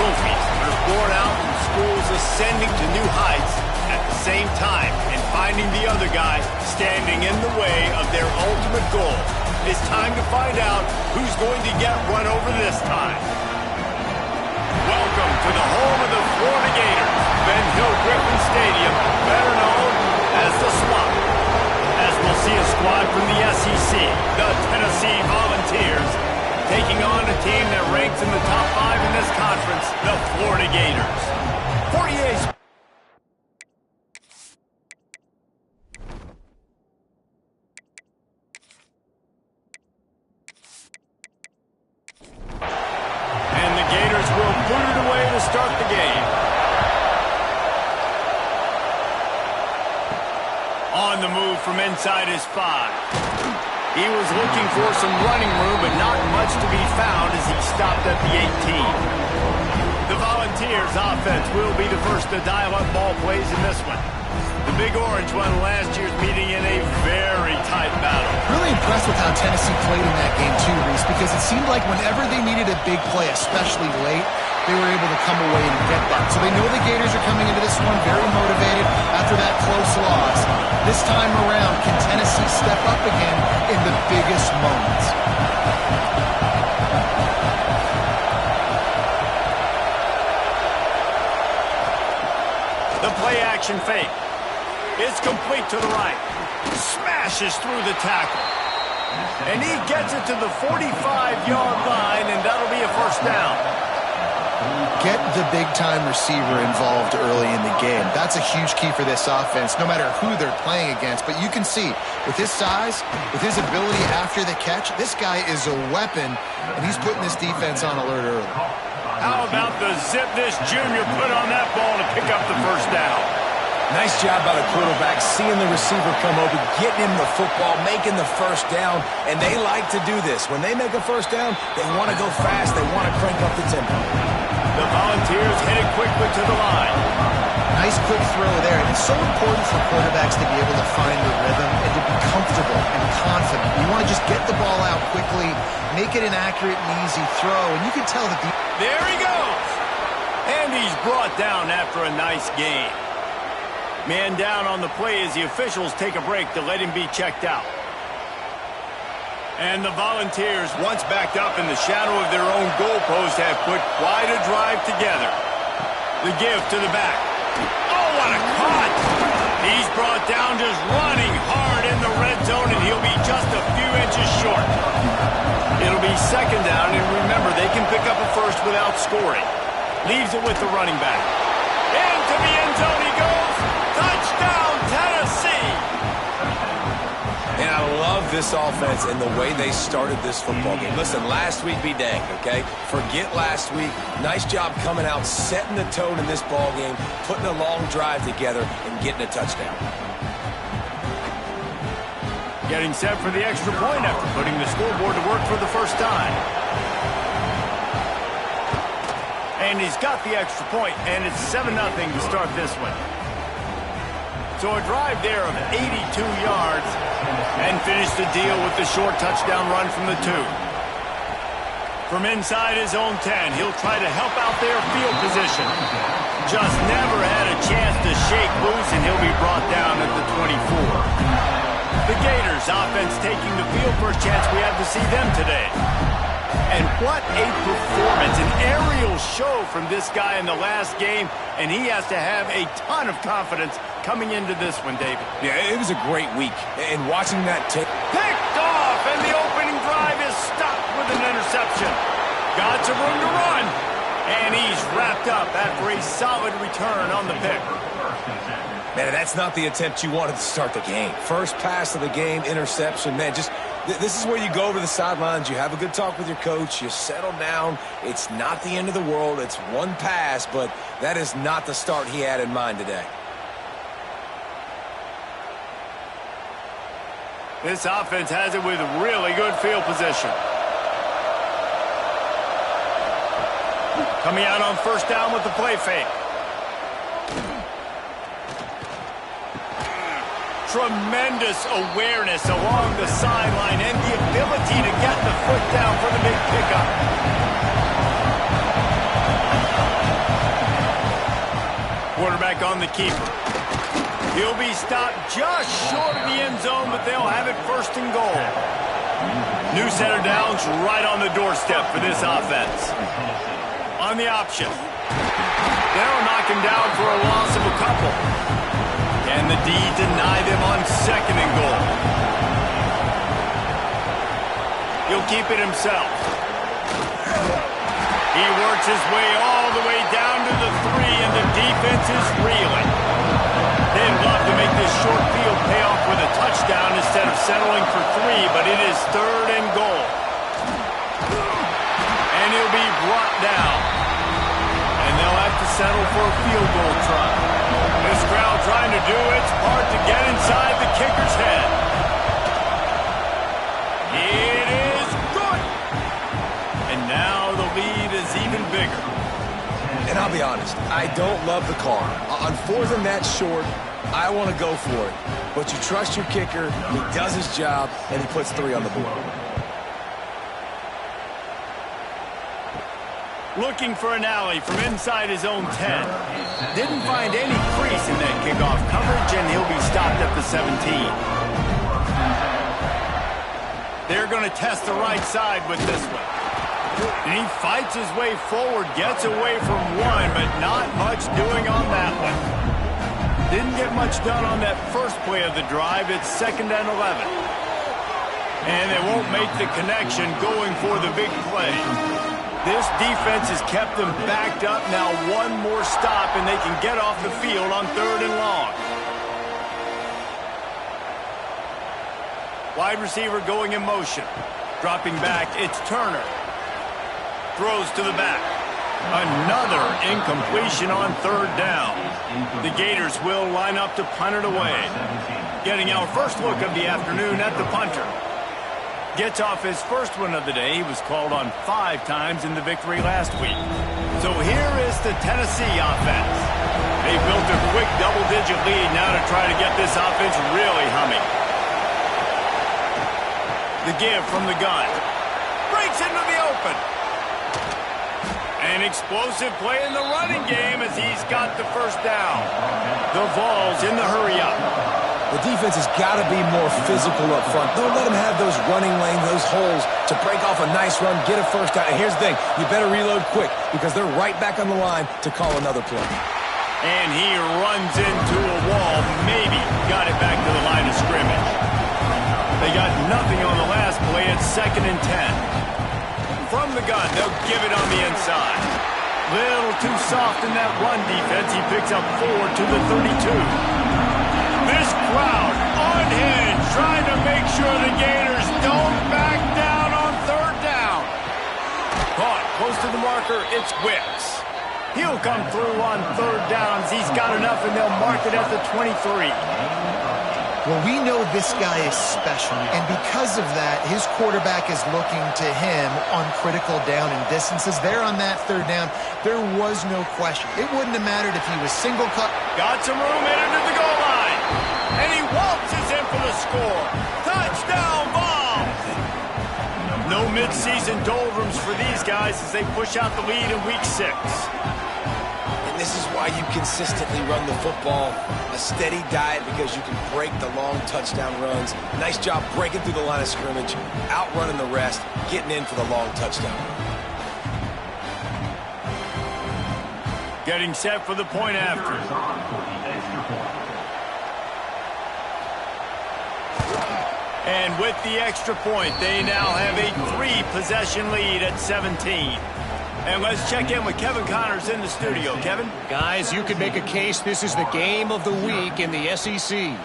trophies are born out in schools ascending to new heights at the same time and finding the other guy standing in the way of their ultimate goal. It's time to find out who's going to get run over this time. Welcome to the home of the Florida Gators, Ben Hill Griffin Stadium, better known as the Swamp. As we'll see a squad from the SEC, the Tennessee Volunteers, taking on a team that ranks in the top 5 in this conference, the Florida Gators. 48. And the Gators will put it away to start the game. On the move from inside his 5. He was looking for some running room, but not much to be found as he stopped at the 18. The Volunteers offense will be the first to dial up ball plays in this one. The Big Orange won last year's meeting in a very tight battle. Really impressed with how Tennessee played in that game too, Reese, because it seemed like whenever they needed a big play, especially late, they were able to come away and get that. So they know the Gators are coming into this one very motivated after that close loss. This time around, can Tennessee step up again in the biggest moments? The play-action fake. It's complete to the right. Smashes through the tackle. And he gets it to the 45-yard line, and that'll be a first down. Get the big-time receiver involved early in the game. That's a huge key for this offense, no matter who they're playing against. But you can see, with his size, with his ability after the catch, this guy is a weapon, and he's putting this defense on alert early. How about the zip this junior put on that ball to pick up the first down? Nice job by the quarterback, seeing the receiver come over, getting him the football, making the first down, and they like to do this. When they make a first down, they want to go fast, they want to crank up the tempo. The Volunteers headed quickly to the line. Nice quick throw there. And it's so important for quarterbacks to be able to find the rhythm and to be comfortable and confident. You want to just get the ball out quickly, make it an accurate and easy throw, and you can tell that There he goes! And he's brought down after a nice gain. Man down on the play as the officials take a break to let him be checked out. And the Volunteers, once backed up in the shadow of their own goalpost, have put quite a drive together. The give to the back. Oh, what a cut! He's brought down just running hard in the red zone, and he'll be just a few inches short. It'll be second down, and remember, they can pick up a first without scoring. Leaves it with the running back. Into the end zone he goes. Touchdown, Tennessee! And I love this offense and the way they started this football game. Listen, last week be danged, okay? Forget last week. Nice job coming out, setting the tone in this ball game, putting a long drive together, and getting a touchdown. Getting set for the extra point after putting the scoreboard to work for the first time. And he's got the extra point, and it's 7-0 to start this one. So a drive there of 82 yards and finish the deal with the short touchdown run from the 2. From inside his own 10, he'll try to help out their field position. Just never had a chance to shake loose, and he'll be brought down at the 24. The Gators offense taking the field. First chance we have to see them today. And what a performance, an aerial show from this guy in the last game, and he has to have a ton of confidence coming into this one, David. Yeah, it was a great week, and watching that take. Picked off, and the opening drive is stopped with an interception. Got some room to run, and he's wrapped up after a solid return on the pick. Man, that's not the attempt you wanted to start the game. First pass of the game, interception. Man, just this is where you go over the sidelines. You have a good talk with your coach. You settle down. It's not the end of the world. It's one pass, but that is not the start he had in mind today. This offense has it with really good field position. Coming out on first down with the play fake. Tremendous awareness along the sideline and the ability to get the foot down for the big pickup. Quarterback on the keeper. He'll be stopped just short of the end zone, but they'll have it first and goal. New center downs right on the doorstep for this offense. On the option. They'll knock him down for a loss of a couple. And the D deny them on second and goal. He'll keep it himself. He works his way all the way down to the 3, and the defense is reeling. They'd love to make this short field pay off with a touchdown instead of settling for 3, but it is third and goal. And he'll be brought down. And they'll have to settle for a field goal try. This crowd trying to do its part to get inside the kicker's head. It is good. And now the lead is even bigger. And I'll be honest, I don't love the call. On 4th and that short, I want to go for it. But you trust your kicker, he does his job, and he puts 3 on the board. Looking for an alley from inside his own 10. Didn't find any crease in that kickoff coverage, and he'll be stopped at the 17. They're going to test the right side with this one. And he fights his way forward, gets away from 1, but not much doing on that one. Didn't get much done on that first play of the drive. It's 2nd and 11. And they won't make the connection going for the big play. This defense has kept them backed up. Now 1 more stop, and they can get off the field on 3rd and long. Wide receiver going in motion. Dropping back, it's Turner. Throws to the back. Another incompletion on 3rd down. The Gators will line up to punt it away. Getting our first look of the afternoon at the punter. Gets off his first one of the day. He was called on 5 times in the victory last week. So here is the Tennessee offense. They built a quick double-digit lead now to try to get this offense really humming. The give from the gun. Breaks into the open. An explosive play in the running game as he's got the first down. The Vols in the hurry-up. The defense has got to be more physical up front. Don't let them have those running lanes, those holes to break off a nice run, get a first down. And here's the thing, you better reload quick because they're right back on the line to call another play. And he runs into a wall, maybe got it back to the line of scrimmage. They got nothing on the last play. It's 2nd and 10. From the gun, they'll give it on the inside. Little too soft in that run defense. He picks up 4 to the 32. This crowd unhinged, trying to make sure the Gators don't back down on 3rd down. Caught close to the marker, it's Wicks. He'll come through on 3rd downs. He's got enough, and they'll mark it at the 23. Well, we know this guy is special, and because of that, his quarterback is looking to him on critical down and distances. There on that 3rd down, there was no question. It wouldn't have mattered if he was single cut. Got some room headed to the goal line, and he waltzes in for the score. Touchdown, Vols! No midseason doldrums for these guys as they push out the lead in Week 6. This is why you consistently run the football, a steady diet because you can break the long touchdown runs. Nice job breaking through the line of scrimmage, outrunning the rest, getting in for the long touchdown. Getting set for the point after. And with the extra point, they now have a 3-possession lead at 17. And let's check in with Kevin Connors in the studio. Kevin? Guys, you could make a case this is the game of the week in the SEC.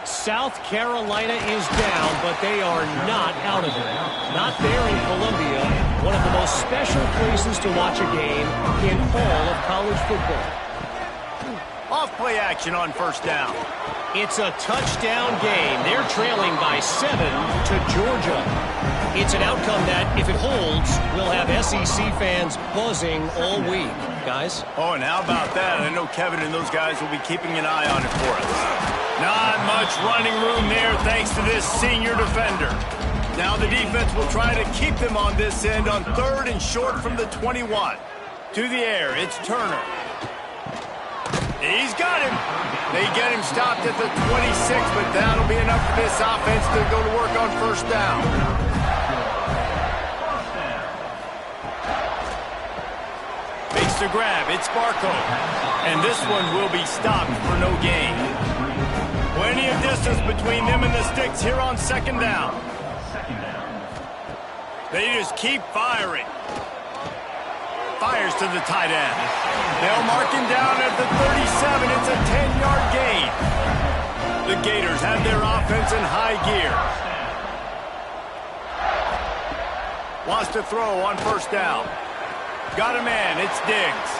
South Carolina is down, but they are not out of it. Not there in Columbia, one of the most special places to watch a game in all of college football. Off-play action on 1st down. It's a touchdown game. They're trailing by 7 to Georgia. It's an outcome that, if it holds, will have SEC fans buzzing all week. Guys? Oh, and how about that? I know Kevin and those guys will be keeping an eye on it for us. Not much running room there thanks to this senior defender. Now the defense will try to keep them on this end on 3rd and short from the 21. To the air, it's Turner. He's got him. They get him stopped at the 26, but that'll be enough for this offense to go to work on first down. Makes the grab. It's Barco. And this one will be stopped for no gain. Plenty of distance between them and the sticks here on second down. They just keep firing. Fires to the tight end. They'll mark him down at the 37. It's a 10-yard gain. The Gators have their offense in high gear. Wants to throw on first down. Got a man. It's Diggs.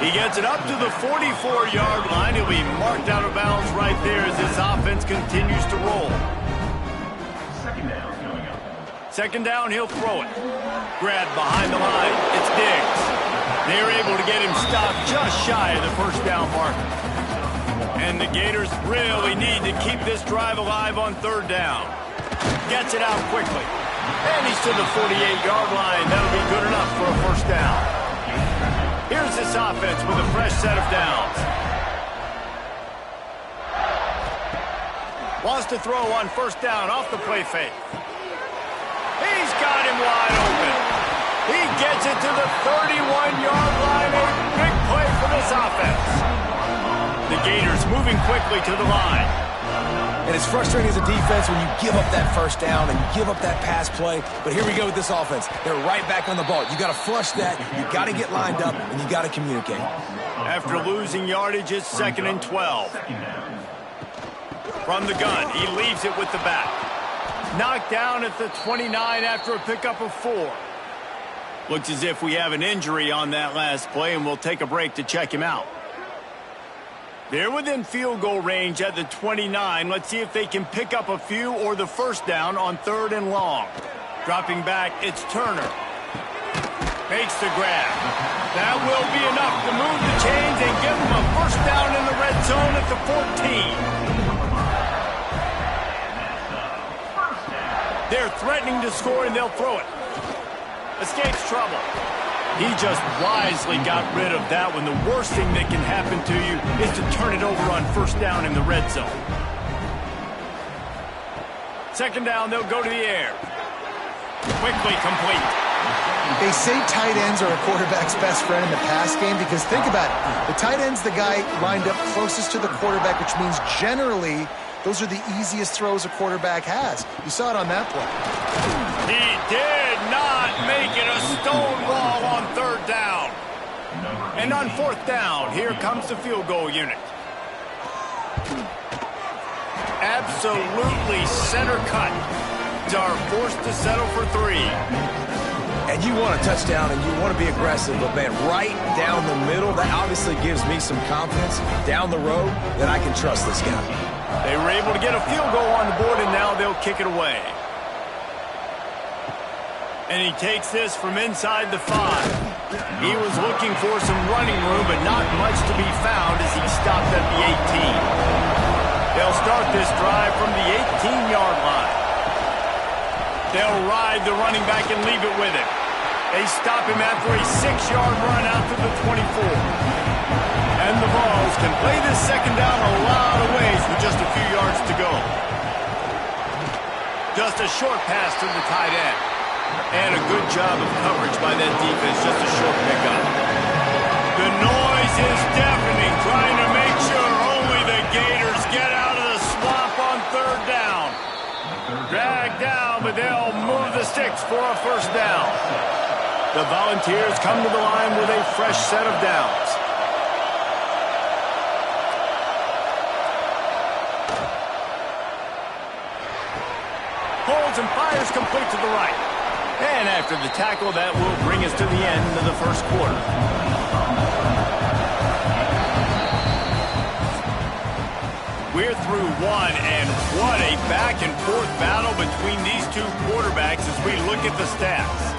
He gets it up to the 44-yard line. He'll be marked out of bounds right there as this offense continues to roll. Second down, he'll throw it. Grab behind the line. It's Diggs. They're able to get him stopped just shy of the first down mark. And the Gators really need to keep this drive alive on third down. Gets it out quickly. And he's to the 48-yard line. That'll be good enough for a first down. Here's this offense with a fresh set of downs. Wants to throw on first down off the play fake. He's got him wide open. He gets it to the 31-yard line. A big play for this offense. The Gators moving quickly to the line. And it's frustrating as a defense when you give up that first down and you give up that pass play. But here we go with this offense. They're right back on the ball. You got to flush that. You got to get lined up, and you got to communicate. After losing yardage, it's 2nd and 12. From the gun, he leaves it with the back. Knocked down at the 29 after a pickup of 4. Looks as if we have an injury on that last play, and we'll take a break to check him out. They're within field goal range at the 29. Let's see if they can pick up a few or the first down on 3rd and long. Dropping back, it's Turner. Makes the grab. That will be enough to move the chains and give them a first down in the red zone at the 14. They're threatening to score, and they'll throw it. Escapes trouble. He just wisely got rid of that one. The worst thing that can happen to you is to turn it over on first down in the red zone. Second down, they'll go to the air. Quickly complete. They say tight ends are a quarterback's best friend in the pass game because think about it. The tight end's the guy lined up closest to the quarterback, which means generally those are the easiest throws a quarterback has. You saw it on that play. He did not make it a stone wall on 3rd down. And on 4th down, here comes the field goal unit. Absolutely center cut. Are forced to settle for 3. And you want a touchdown and you want to be aggressive, but man, right down the middle, that obviously gives me some confidence down the road that I can trust this guy. They were able to get a field goal on the board, and now they'll kick it away. And he takes this from inside the 5. He was looking for some running room, but not much to be found as he stopped at the 18. They'll start this drive from the 18-yard line. They'll ride the running back and leave it with him. They stop him after a 6-yard run out to the 24. And the Vols can play this second down a lot of ways with just a few yards to go. Just a short pass to the tight end. And a good job of coverage by that defense, just a short pickup. The noise is deafening, trying to make sure only the Gators get out of the swamp on 3rd down. Dragged down, but they'll move the sticks for a first down. The Volunteers come to the line with a fresh set of downs. Holds and fires complete to the right. And after the tackle, that will bring us to the end of the first quarter. We're through 1, and what a back-and-forth battle between these two quarterbacks as we look at the stats.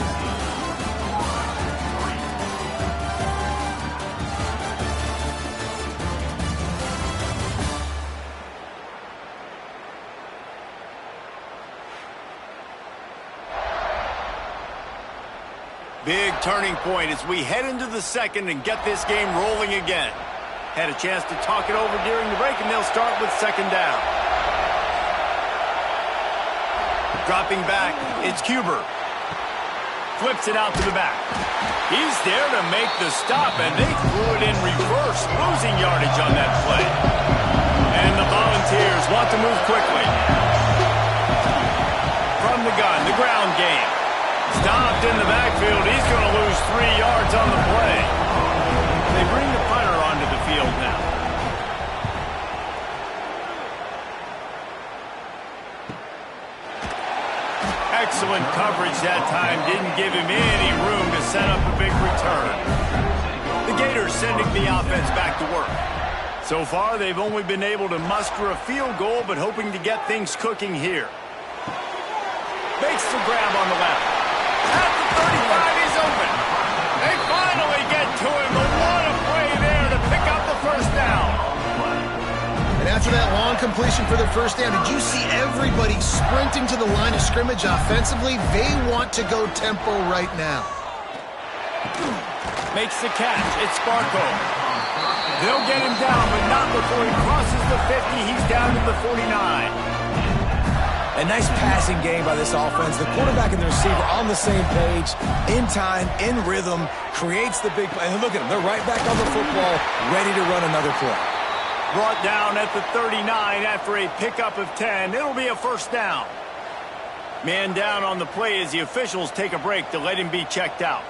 Big turning point as we head into the second and get this game rolling again. Had a chance to talk it over during the break, and they'll start with second down. Dropping back, it's Huber. Flips it out to the back. He's there to make the stop, and they threw it in reverse, losing yardage on that play. And the Volunteers want to move quickly. From the gun, the ground game. Stopped in the backfield. He's going to lose 3 yards on the play. They bring the punter onto the field now. Excellent coverage that time. Didn't give him any room to set up a big return. The Gators sending the offense back to work. So far, they've only been able to muster a field goal, but hoping to get things cooking here. Makes the grab on the left. At the 35, he's open. They finally get to him, but what a play there to pick up the first down. And after that long completion for their first down, did you see everybody sprinting to the line of scrimmage offensively? They want to go tempo right now. Makes the catch. It's Sparko. They'll get him down, but not before he crosses the 50. He's down to the 49. A nice passing game by this offense. The quarterback and the receiver on the same page, in time, in rhythm, creates the big play. And look at them. They're right back on the football, ready to run another play. Brought down at the 39 after a pickup of 10. It'll be a first down. Man down on the play as the officials take a break to let him be checked out.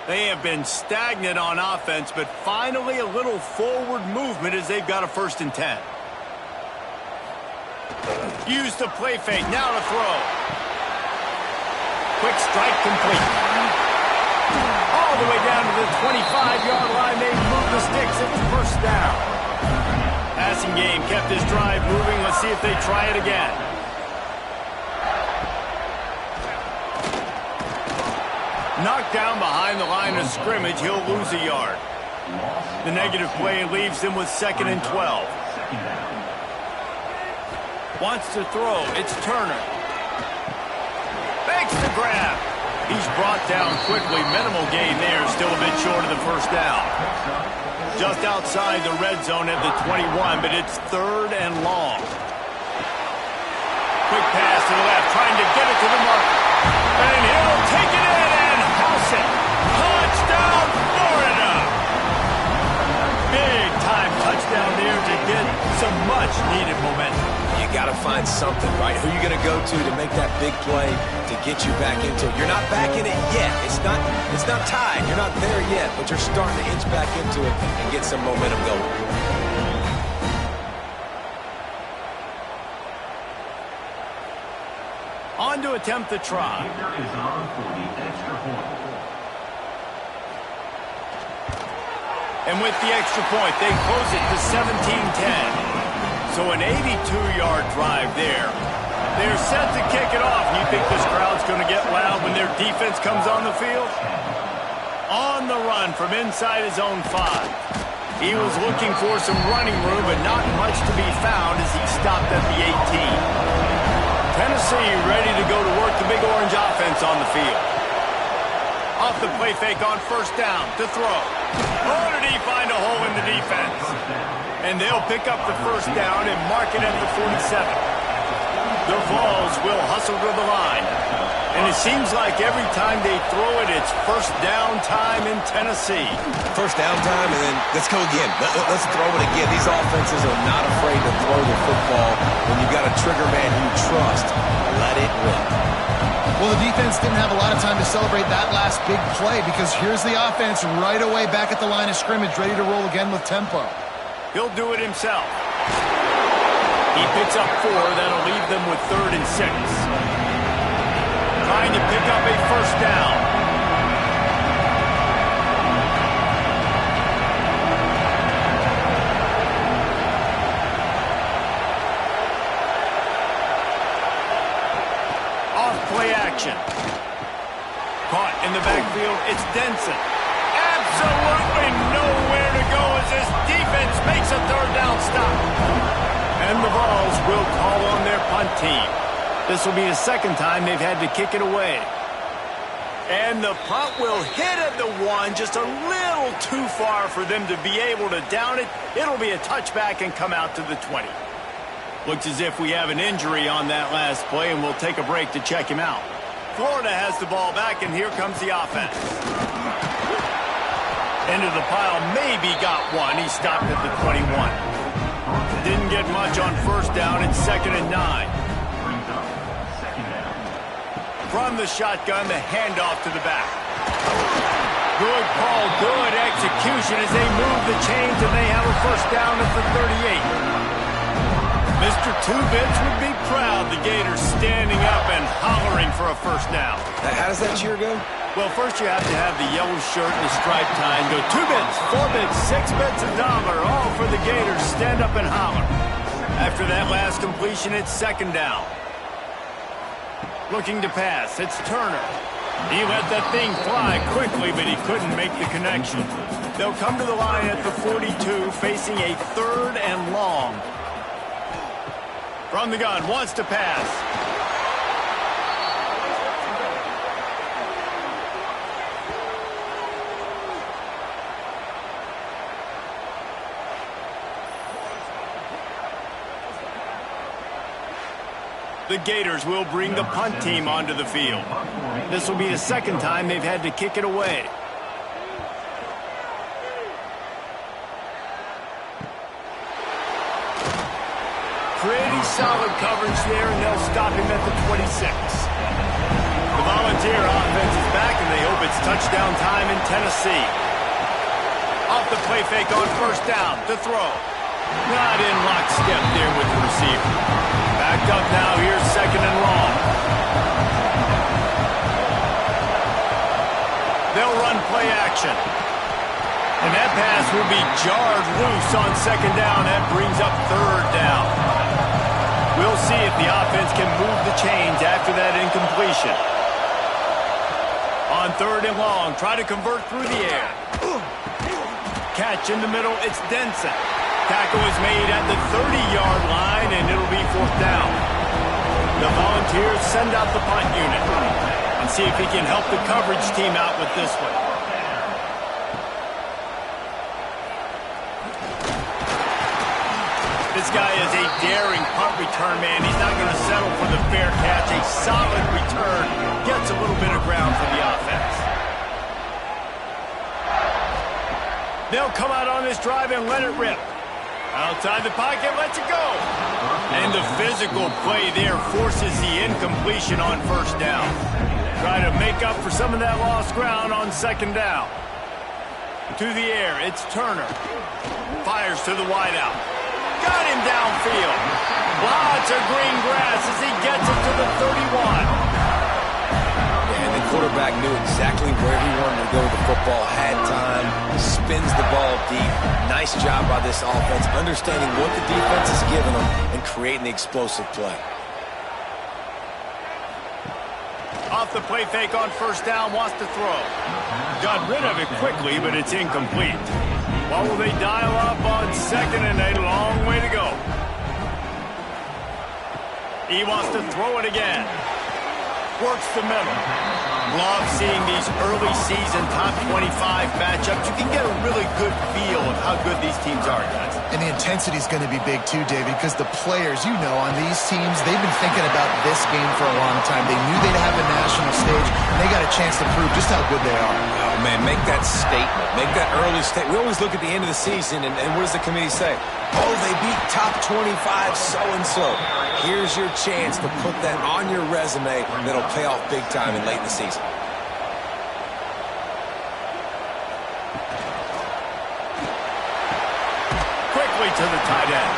They have been stagnant on offense, but finally a little forward movement as they've got a 1st and 10. Use the play fake, now to throw. Quick strike complete. All the way down to the 25-yard line. They move the sticks. It's first down. Passing game kept his drive moving. Let's see if they try it again. Knocked down behind the line of scrimmage. He'll lose a yard. The negative play leaves him with 2nd and 12. Wants to throw. It's Turner. Makes the grab. He's brought down quickly. Minimal gain there. Still a bit short of the first down. Just outside the red zone at the 21, but it's 3rd and long. Quick pass to the left, trying to get it to the marker. And he'll take it in and house it. Touchdown, Florida! Big time touchdown there to get some much-needed momentum. You got to find something, right? Who are you going to go to make that big play to get you back into it? You're not back in it yet. It's not tied. You're not there yet, but you're starting to inch back into it and get some momentum going. On to attempt the try. And with the extra point, they close it to 17-10. So an 82-yard drive there. They're set to kick it off. And you think this crowd's going to get loud when their defense comes on the field? On the run from inside his own 5. He was looking for some running room, but not much to be found as he stopped at the 18. Tennessee ready to go to work the Big Orange offense on the field. Off the play fake on first down to throw. Oh, did he find a hole in the defense? And they'll pick up the first down and mark it at the 47. The Vols will hustle to the line. And it seems like every time they throw it, it's first down time in Tennessee. First down time, and then let's go again. Let's throw it again. These offenses are not afraid to throw the football. When you've got a trigger man you trust, let it rip. Well, the defense didn't have a lot of time to celebrate that last big play because here's the offense right away back at the line of scrimmage, ready to roll again with tempo. He'll do it himself. He picks up 4. That'll leave them with 3rd and 6. Trying to pick up a first down. Off play action. Caught in the backfield. It's Denson. Absolutely nowhere to go as this defense makes a 3rd down stop. And the Vols will call on their punt team. This will be the 2nd time they've had to kick it away. And the punt will hit at the 1, just a little too far for them to be able to down it. It'll be a touchback and come out to the 20. Looks as if we have an injury on that last play, and we'll take a break to check him out. Florida has the ball back, and here comes the offense. Into the pile, maybe got one. He stopped at the 21. Didn't get much on first down. It's 2nd and 9. From the shotgun, the handoff to the back. Good call, good execution as they move the chains, and they have a first down at the 38. Mr. Two-Bits would be proud. The Gators standing up and hollering for a first down. How does that cheer go? Well, first you have to have the yellow shirt and the striped tie and go 2 bits, 4 bits, 6 bits, $1, all for the Gators. Stand up and holler. After that last completion, it's 2nd down. Looking to pass, it's Turner. He let that thing fly quickly, but he couldn't make the connection. They'll come to the line at the 42, facing a 3rd and long. From the gun, wants to pass. The Gators will bring the punt team onto the field. This will be the 2nd time they've had to kick it away. Pretty solid coverage there, and they'll stop him at the 26. The Volunteer offense is back, and they hope it's touchdown time in Tennessee. Off the play fake on first down to throw. Not in lockstep there with the receiver. Backed up now, here's 2nd and long. They'll run play action. And that pass will be jarred loose on 2nd down. That brings up 3rd down. We'll see if the offense can move the chains after that incompletion. On 3rd and long, try to convert through the air. Catch in the middle, it's Denson. Tackle is made at the 30-yard line, and it'll be 4th down. The Volunteers send out the punt unit and see if he can help the coverage team out with this one. This guy is a daring punt return man. He's not going to settle for the fair catch. A solid return. Gets a little bit of ground for the offense. They'll come out on this drive and let it rip. Outside the pocket, lets it go. And the physical play there forces the incompletion on first down. Try to make up for some of that lost ground on 2nd down. To the air, it's Turner. Fires to the wideout. Got him downfield. Lots of green grass as he gets it to the 31. And the quarterback knew exactly where he wanted to go with the football, had time, spins the ball deep. Nice job by this offense, understanding what the defense is giving them and creating the explosive play. Off the play fake on first down, wants to throw. Got rid of it quickly, but it's incomplete. What will they dial up on 2nd and a long way to go? He wants to throw it again. Works the middle. Love seeing these early season top 25 matchups. You can get a really good feel of how good these teams are, guys. And the intensity is going to be big too, David, because the players, you know, on these teams, they've been thinking about this game for a long time. They knew they'd have a national stage, and they got a chance to prove just how good they are. Oh, man, make that statement. Make that early statement. We always look at the end of the season, and what does the committee say? Oh, they beat top 25 so-and-so. Here's your chance to put that on your resume that'll pay off big time and late in the season. Quickly to the tight end.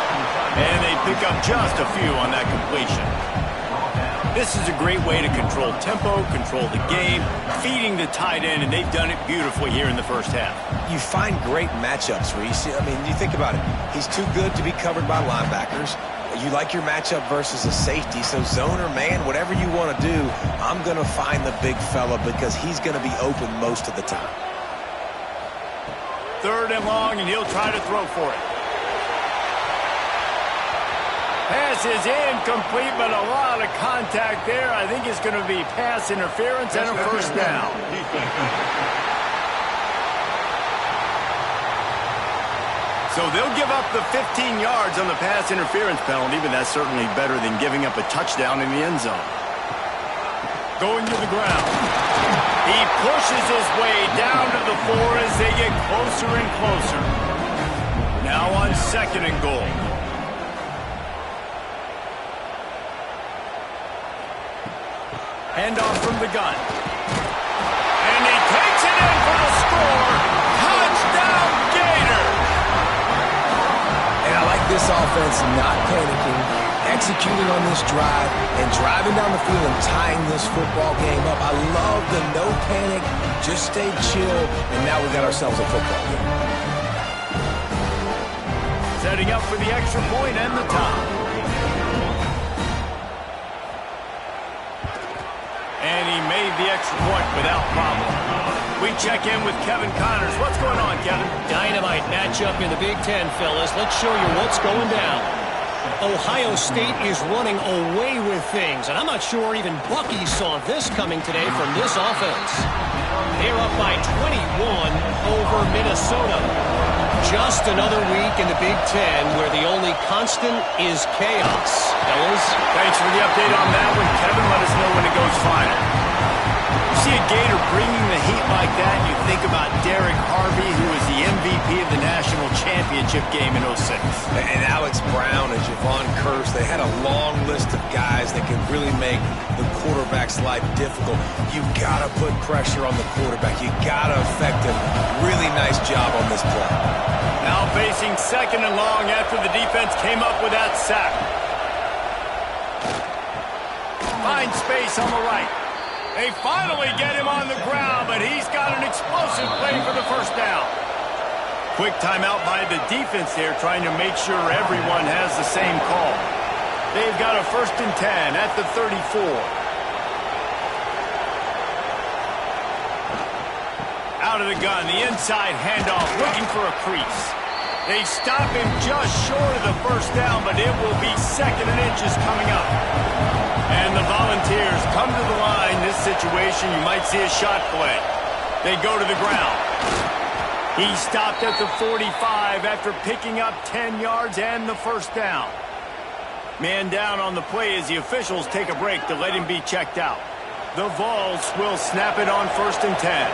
And they pick up just a few on that completion. This is a great way to control tempo, control the game, feeding the tight end, and they've done it beautifully here in the first half. You find great matchups, Reese. I mean, you think about it. He's too good to be covered by linebackers. You like your matchup versus a safety, so zone or man, whatever you want to do, I'm going to find the big fella because he's going to be open most of the time. 3rd and long, and he'll try to throw for it. Pass is incomplete, but a lot of contact there. I think it's going to be pass interference and a first down. So they'll give up the 15 yards on the pass interference penalty, but that's certainly better than giving up a touchdown in the end zone. Going to the ground. He pushes his way down to the 4 as they get closer and closer. Now on 2nd and goal. Handoff from the gun. And he takes it in for the score. Touchdown, Gator! And I like this offense not panicking, executing on this drive, and driving down the field and tying this football game up. I love the no panic, just stay chill, and now we got ourselves a football game. Setting up for the extra point and the tie. And he made the extra point without problem. We check in with Kevin Connors. What's going on, Kevin? Dynamite matchup in the Big Ten, fellas. Let's show you what's going down. Ohio State is running away with things, and I'm not sure even Bucky saw this coming today from this offense. They're up by 21 over Minnesota. Just another week in the Big Ten where the only constant is chaos. Fellas? Thanks for the update on that one, Kevin. Let us know when it goes final. You see a Gator bringing the heat like that, you think about Derek Harvey, who was the MVP of the national championship game in 06. And Alex Brown and Javon Curse, they had a long list of guys that could really make the quarterback's life difficult. You gotta put pressure on the quarterback. You gotta affect him. Really nice job on this play. Now facing 2nd and long after the defense came up with that sack. Finds space on the right. They finally get him on the ground, but he's got an explosive play for the first down. Quick timeout by the defense there, trying to make sure everyone has the same call. They've got a 1st and 10 at the 34. Out of the gun, the inside handoff, looking for a crease. They stop him just short of the first down, but it will be 2nd and inches coming up. And the Volunteers come to the line. This situation, you might see a shot play. They go to the ground. He stopped at the 45 after picking up 10 yards and the first down. Man down on the play as the officials take a break to let him be checked out. The Vols will snap it on 1st and 10.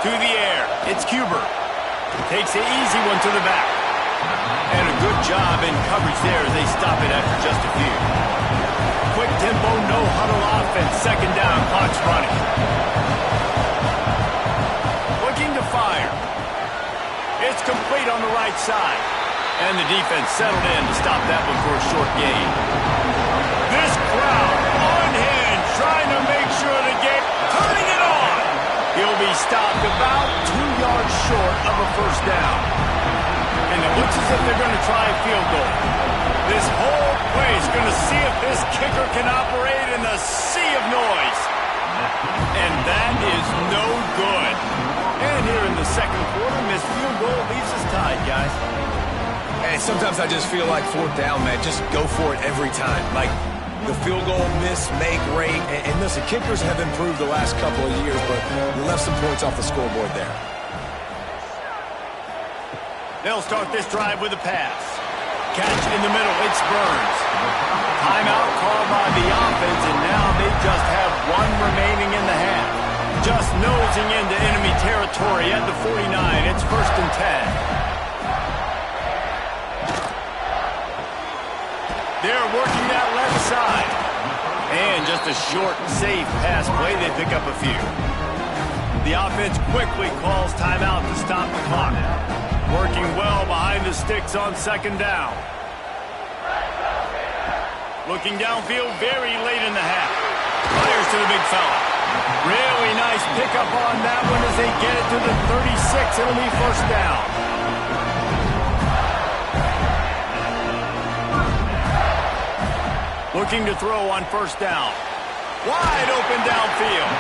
To the air, it's Cuber. Takes the easy one to the back. And a good job in coverage there as they stop it after just a few. Quick tempo, no huddle offense. 2nd down, clock's running. Looking to fire. It's complete on the right side. And the defense settled in to stop that one for a short gain. This crowd unhinged, trying to make sure the game, turning it on. He'll be stopped about 2 yards short of a first down. And it looks as if they're going to try a field goal. This whole play is going to see if this kicker can operate in the sea of noise. And that is no good. And here in the 2nd quarter, missed field goal leaves us tied, guys. And sometimes I just feel like 4th down, man, just go for it every time. Like the field goal miss, make rate. And listen, kickers have improved the last couple of years, but we left some points off the scoreboard there. They'll start this drive with a pass. Catch in the middle, it's Burns. Timeout called by the offense, and now they just have one remaining in the half. Just nosing into enemy territory at the 49. It's 1st and 10. They're working that left side. And just a short, safe pass play. They pick up a few. The offense quickly calls timeout to stop the clock. Working well behind the sticks on 2nd down. Looking downfield very late in the half. Fires to the big fella. Really nice pickup on that one as they get it to the 36. It'll be 1st down. Looking to throw on 1st down. Wide open downfield.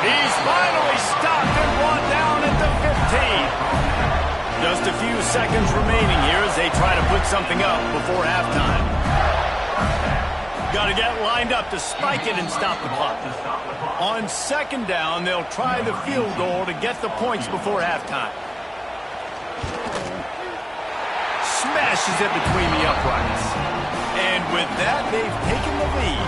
He's finally stopped and brought down at the 15. Just a few seconds remaining put something up before halftime. Got to get lined up to spike it and stop the clock. On second down, they'll try the field goal to get the points before halftime. Smashes it between the uprights. And with that, they've taken the lead.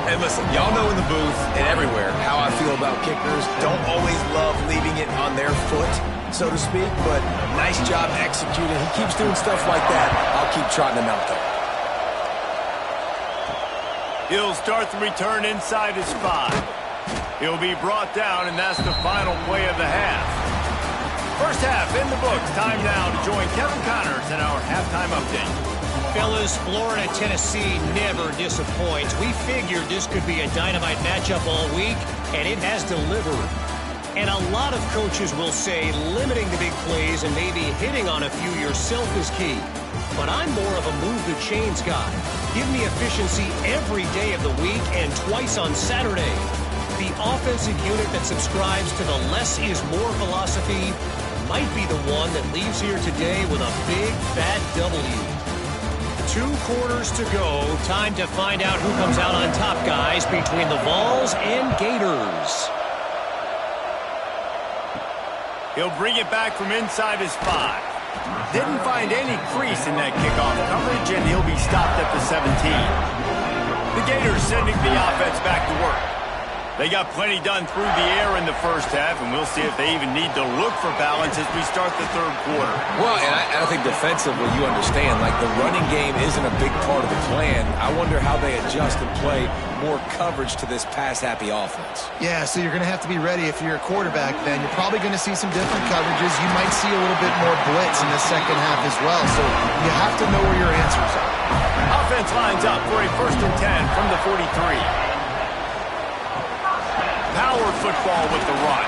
Hey, listen, y'all know in the booth and everywhere how I feel about kickers. Don't always love leaving it on their foot, so to speak, but nice job executing. He keeps doing stuff like that. I'll keep trotting him out, though. He'll start the return inside his 5. He'll be brought down, and that's the final play of the half. First half in the books. Time now to join Kevin Connors in our halftime update. Fellas, Florida-Tennessee never disappoints. We figured this could be a dynamite matchup all week, and it has delivered. And a lot of coaches will say limiting the big plays and maybe hitting on a few yourself is key. But I'm more of a move-the-chains guy. Give me efficiency every day of the week and twice on Saturday. The offensive unit that subscribes to the less is more philosophy might be the one that leaves here today with a big, fat W. 2 quarters to go. Time to find out who comes out on top, guys, between the Vols and Gators. He'll bring it back from inside his 5. Didn't find any crease in that kickoff coverage, and he'll be stopped at the 17. The Gators sending the offense back to work. They got plenty done through the air in the first half, and we'll see if they even need to look for balance as we start the third quarter. Well, and I think defensively, you understand, like the running game isn't a big part of the plan. I wonder how they adjust and play more coverage to this pass-happy offense. Yeah, so you're going to have to be ready if you're a quarterback then. You're probably going to see some different coverages. You might see a little bit more blitz in the second half as well, so you have to know where your answers are. Offense lines up for a 1st and 10 from the 43. Power football with the run.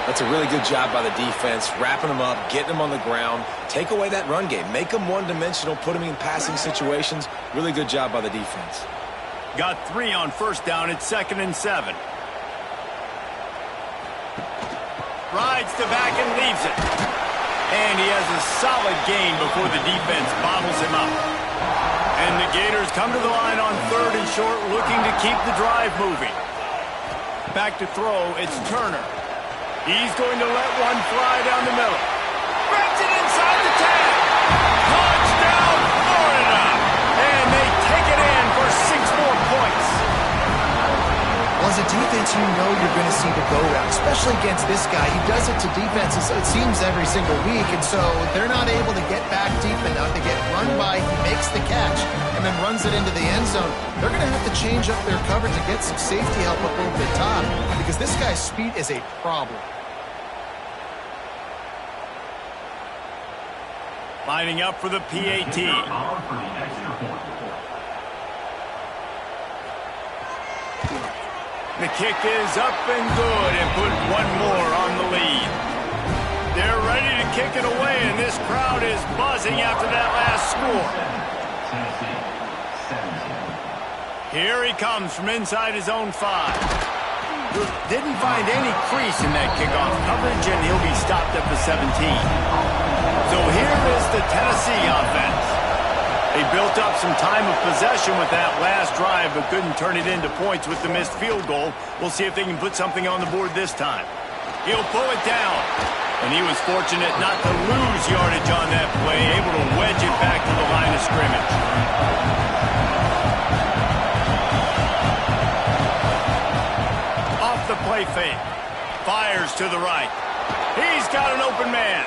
That's a really good job by the defense, wrapping them up, getting them on the ground. Take away that run game. Make them one-dimensional, put them in passing situations. Really good job by the defense. Got 3 on first down. It's 2nd and 7. Rides to back and leaves it. And he has a solid gain before the defense bottles him up. And the Gators come to the line on 3rd and short, looking to keep the drive moving. Back to throw, it's Turner. He's going to let one fly down the middle. Breaks it inside the 10. Touchdown, Florida! And they take it in for 6 more points. Well, as a defense, you know you're going to see the go-round, especially against this guy. He does it to defenses, it seems, every single week, and so they're not able to get back deep enough. They get run by, he makes the catch, and then runs it into the end zone. They're going to have to change up their coverage and get some safety help up over the top because this guy's speed is a problem. Lining up for the PAT. The kick is up and good and put one more on the lead. They're ready to kick it away, and this crowd is buzzing after that last score. Here he comes from inside his own 5. Didn't find any crease in that kickoff coverage, and he'll be stopped at the 17. So here is the Tennessee offense. They built up some time of possession with that last drive, but couldn't turn it into points with the missed field goal. We'll see if they can put something on the board this time. He'll pull it down. And he was fortunate not to lose yardage on that play, able to wedge it back to the line of scrimmage. Off the play fake. Fires to the right. He's got an open man.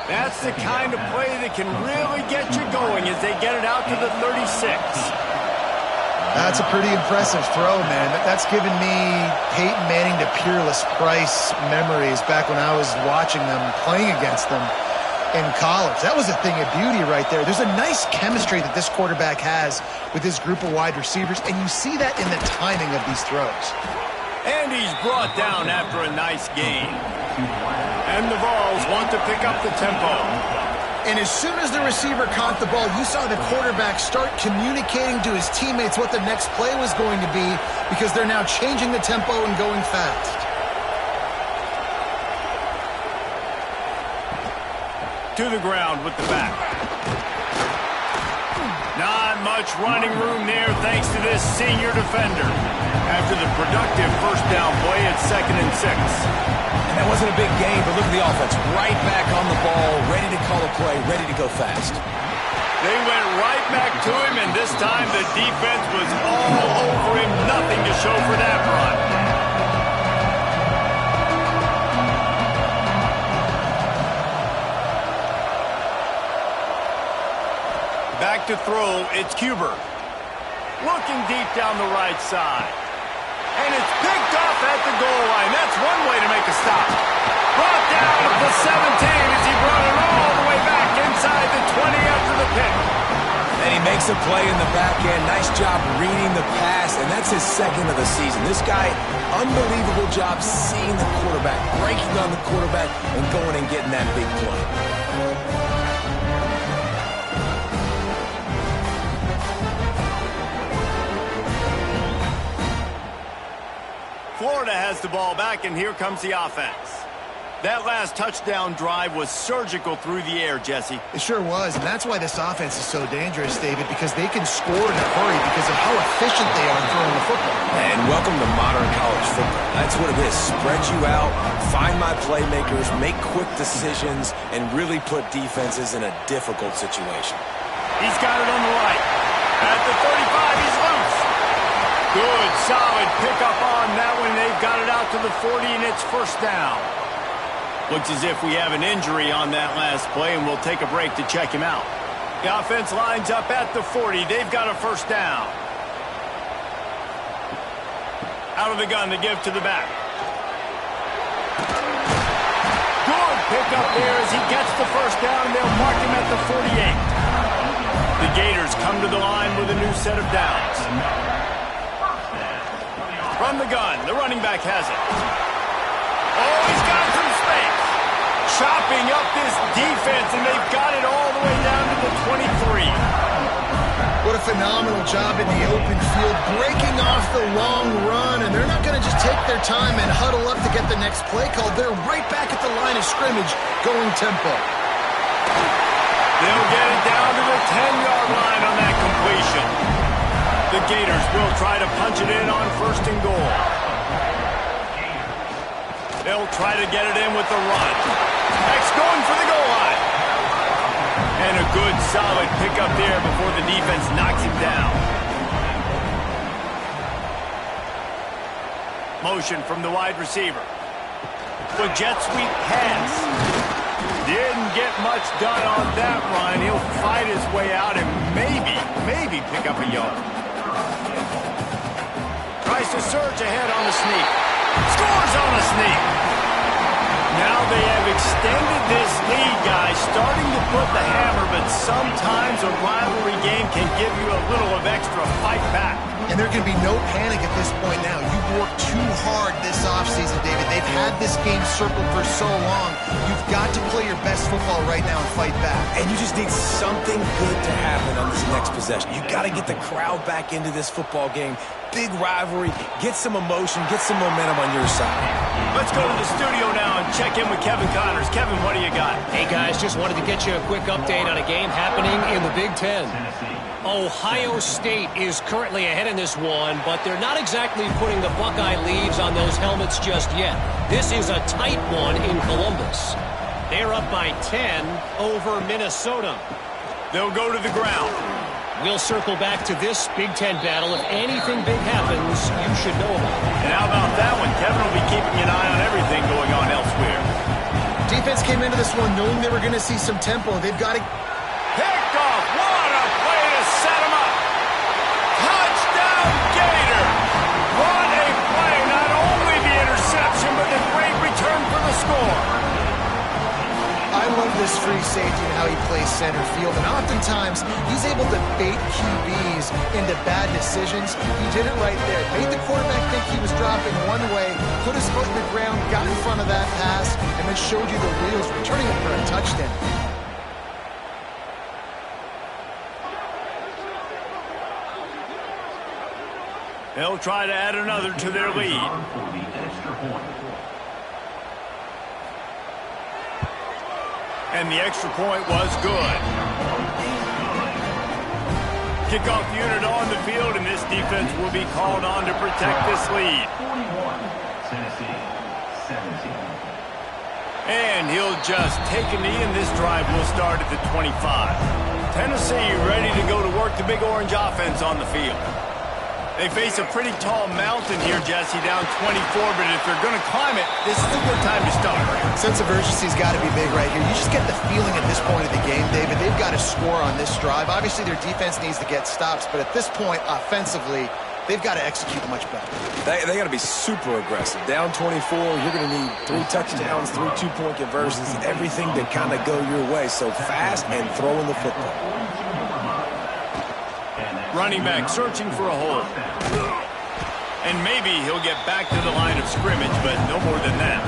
That's the kind of play that can really get you going as they get it out to the 36. That's a pretty impressive throw, man. That's given me Peyton Manning to Peerless Price memories back when I was watching them, playing against them in college. That was a thing of beauty right there. There's a nice chemistry that this quarterback has with his group of wide receivers, and you see that in the timing of these throws. And he's brought down after a nice gain. And the Vols want to pick up the tempo. And as soon as the receiver caught the ball, you saw the quarterback start communicating to his teammates what the next play was going to be because they're now changing the tempo and going fast. To the ground with the back. Not much running room there thanks to this senior defender. After the productive first down play at 2nd and 6. And that wasn't a big gain, but look at the offense. Right back on the ball, ready to call a play, ready to go fast. They went right back to him, and this time the defense was all over him. Nothing to show for that run. Back to throw, it's Cuber. Looking deep down the right side. And it's picked off at the goal line. That's one way to make a stop. Brought down at the 17 as he brought it all the way back inside the 20 after the pick. And he makes a play in the back end. Nice job reading the pass, and that's his 2nd of the season. This guy, unbelievable job seeing the quarterback, breaking on the quarterback, and going and getting that big play. Florida has the ball back, and here comes the offense. That last touchdown drive was surgical through the air, Jesse. It sure was, and that's why this offense is so dangerous, David, because they can score in a hurry because of how efficient they are throwing the football. And welcome to modern college football. That's what it is. Spread you out, find my playmakers, make quick decisions, and really put defenses in a difficult situation. He's got it on the right. At the 35, he's loose. Good, solid pickup on that one. They've got it out to the 40, and it's first down. Looks as if we have an injury on that last play, and we'll take a break to check him out. The offense lines up at the 40. They've got a first down. Out of the gun to give to the back. Good pickup there as he gets the first down, and they'll mark him at the 48. The Gators come to the line with a new set of downs. From the gun, the running back has it. Oh, he's got some space. Chopping up this defense, and they've got it all the way down to the 23. What a phenomenal job in the open field, breaking off the long run, and they're not going to just take their time and huddle up to get the next play call. They're right back at the line of scrimmage, going tempo. They'll get it down to the 10-yard line on that completion. The Gators will try to punch it in on 1st and goal. They'll try to get it in with the run. X going for the goal line. And a good, solid pickup there before the defense knocks him down. Motion from the wide receiver. The jet sweep pass. Didn't get much done on that run. He'll fight his way out and maybe pick up a yard. Tries to surge ahead on the sneak. Scores on the sneak. Now they have extended this lead, guys, starting to put the hammer, but sometimes a rivalry game can give you a little of extra fight back. And there can be no panic at this point now. You've worked too hard this offseason, David. They've had this game circled for so long. You've got to play your best football right now and fight back. And you just need something good to happen on this next possession. You got to get the crowd back into this football game. Big rivalry. Get some emotion. Get some momentum on your side. Let's go to the studio now and check in with Kevin Connors. Kevin, what do you got? Hey, guys, just wanted to get you a quick update on a game happening in the Big Ten. Ohio State is currently ahead in this one, but they're not exactly putting the Buckeye leaves on those helmets just yet. This is a tight one in Columbus. They're up by 10 over Minnesota. They'll go to the ground. We'll circle back to this Big Ten battle. If anything big happens, you should know about it. And how about that one? Kevin will be keeping an eye on everything going on elsewhere. Defense came into this one knowing they were going to see some tempo. They've got to... Picked off. What a play to set him up. Touchdown, Gator. What a play. Not only the interception, but the great return for the score. I love this free safety and how he plays center field, and oftentimes he's able to bait QBs into bad decisions. He did it right there. Made the quarterback think he was dropping one way, put his foot in the ground, got in front of that pass, and then showed you the wheels, returning it for a touchdown. They'll try to add another to their lead. And the extra point was good. Kickoff unit on the field, and this defense will be called on to protect this lead. And he'll just take a knee, and this drive will start at the 25. Tennessee ready to go to work the Big Orange offense on the field. They face a pretty tall mountain here, Jesse, down 24, but if they're going to climb it, this is a good time to start. Sense of urgency's got to be big right here. You just get the feeling at this point of the game, David, they've got to score on this drive. Obviously, their defense needs to get stops, but at this point, offensively, they've got to execute much better. They got to be super aggressive. Down 24, you're going to need 3 touchdowns, 3 two-point conversions, everything to kind of go your way. So fast and throwing the football. Running back searching for a hole. And maybe he'll get back to the line of scrimmage, but no more than that.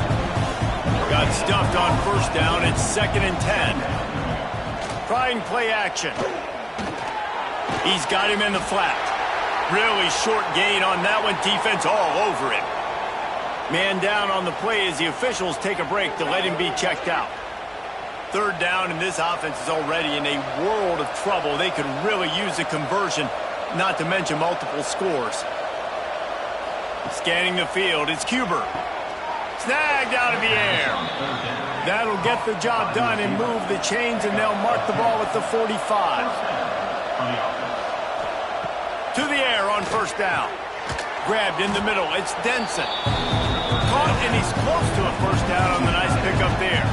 Got stuffed on first down. It's 2nd and 10. Trying play action. He's got him in the flat. Really short gain on that one. Defense all over him. Man down on the play as the officials take a break to let him be checked out. 3rd down, and this offense is already in a world of trouble. They could really use a conversion, not to mention multiple scores. Scanning the field, it's Cuber. Snagged out of the air. That'll get the job done and move the chains, and they'll mark the ball at the 45. To the air on first down. Grabbed in the middle, it's Denson. Caught, and he's close to a first down on the nice pickup there.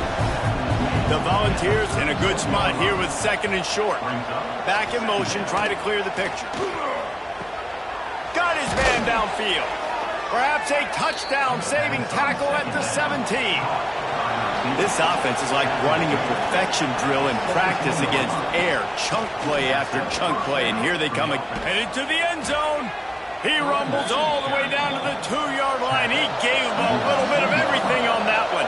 The Volunteers in a good spot here with 2nd and short. Back in motion, try to clear the picture. Got his man downfield. Perhaps a touchdown-saving tackle at the 17. This offense is like running a perfection drill in practice against air. Chunk play after chunk play, and here they come. Headed to the end zone. He rumbles all the way down to the 2-yard line. He gave a little bit of everything on that one.